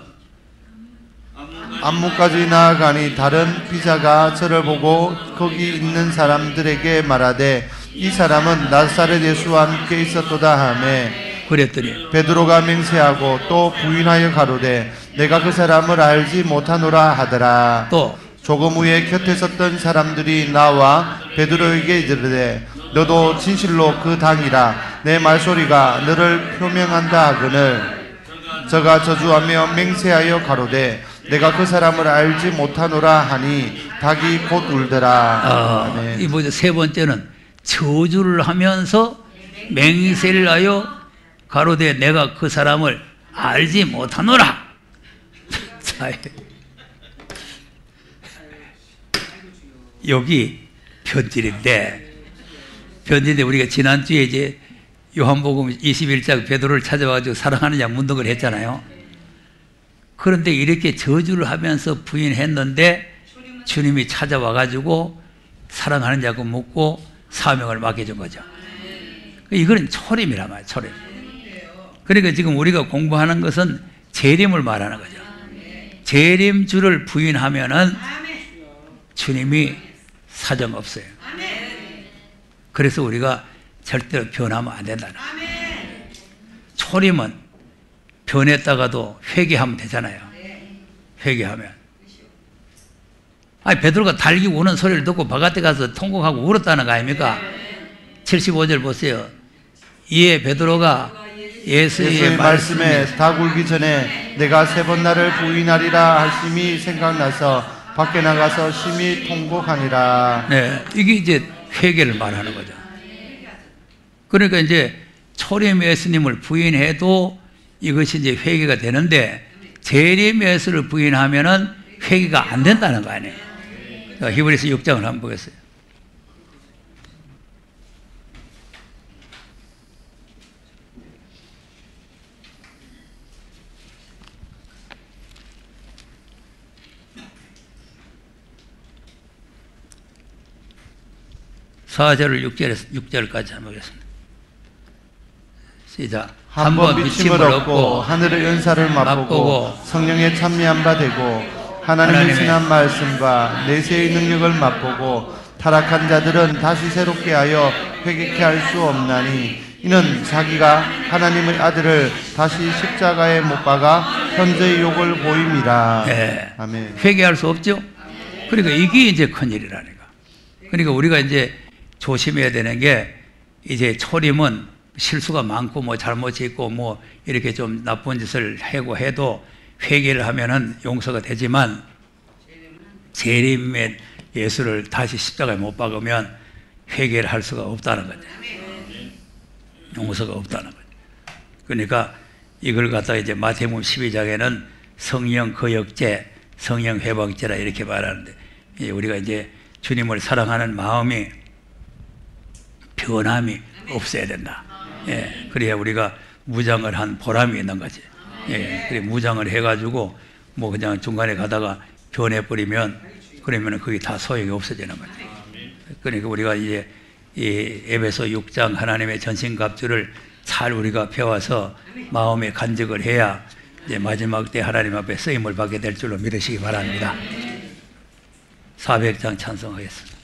안무까지 나아가니 다른 비자가 저를 보고 거기 있는 사람들에게 말하되 이 사람은 나사렛 예수와 함께 있었도다 하매 그랬더니 베드로가 맹세하고 또 부인하여 가로되 내가 그 사람을 알지 못하노라 하더라. 또 조금 후에 곁에 섰던 사람들이 나와 베드로에게 이르되 너도 진실로 그 당이라 내 말소리가 너를 표명한다 하거늘 저가 저주하며 맹세하여 가로되 내가 그 사람을 알지 못하노라 하니 닭이 곧 울더라. 아멘. 이 뭐죠? 세 번째는 저주를 하면서 맹세를 하여 가로되 내가 그 사람을 알지 못하노라. 자, 여기 편지인데 우리가 지난주에 이제 요한복음 21장 베드로를 찾아와가지고 사랑하느냐 문득을 했잖아요. 그런데 이렇게 저주를 하면서 부인했는데 주님이 찾아와가지고 사랑하느냐고 묻고 사명을 맡겨준 거죠. 이거는 초림이란 말이에요. 초림. 그러니까 지금 우리가 공부하는 것은 재림을 말하는 거죠. 재림주를 부인하면은 주님이 사정없어요. 그래서 우리가 절대로 변하면 안 된다는 거예요. 초림은 변했다가도 회개하면 되잖아요. 회개하면. 아니 베드로가 달기 우는 소리를 듣고 바깥에 가서 통곡하고 울었다는 거 아닙니까? 75절 보세요. 이에 베드로가 예수의 말씀에 닭 울기 전에 내가 3번 나를 부인하리라 하심이 생각나서 밖에 나가서 심히 통곡하니라. 네, 이게 이제 회개를 말하는 거죠. 그러니까 이제 초림 예수님을 부인해도 이것이 이제 회개가 되는데 재림 예수를 부인하면은 회개가 안 된다는 거 아니에요. 히브리서 6장을 한번 보겠어요. 사절을 6절까지 한번 보겠습니다. 시작. 한 번 비침을 얻고 하늘의 은사를 맛보고 성령의 찬미한 바 되고 하나님의 신한 말씀과 내세의 능력을 맛보고 타락한 자들은 다시 새롭게 하여 회개케 할 수 없나니 이는 자기가 하나님의 아들을 다시 십자가에 못 박아 현재의 욕을 보임이라. 네. 아멘. 회개할 수 없죠. 그러니까 이게 이제 큰일이라니까. 그러니까 우리가 이제 조심해야 되는 게 이제 초림은 실수가 많고 뭐 잘못이 있고 뭐 이렇게 좀 나쁜 짓을 하고 해도 회개를 하면은 용서가 되지만 재림의 예수를 다시 십자가에 못 박으면 회개를 할 수가 없다는 거죠. 용서가 없다는 거죠. 그러니까 이걸 갖다가 이제 마태복음 12장에는 성령 거역죄, 성령 회방죄라 이렇게 말하는데 우리가 이제 주님을 사랑하는 마음이 변함이 없어야 된다. 예, 그래야 우리가 무장을 한 보람이 있는 거지. 예, 그래 무장을 해가지고 뭐 그냥 중간에 가다가 변해버리면 그러면 그게 다 소용이 없어지는 거죠. 그러니까 우리가 이제 이 에베소 6장 하나님의 전신갑주를 잘 우리가 배워서 마음에 간직을 해야 이제 마지막 때 하나님 앞에 쓰임을 받게 될 줄로 믿으시기 바랍니다. 400장 찬송하겠습니다.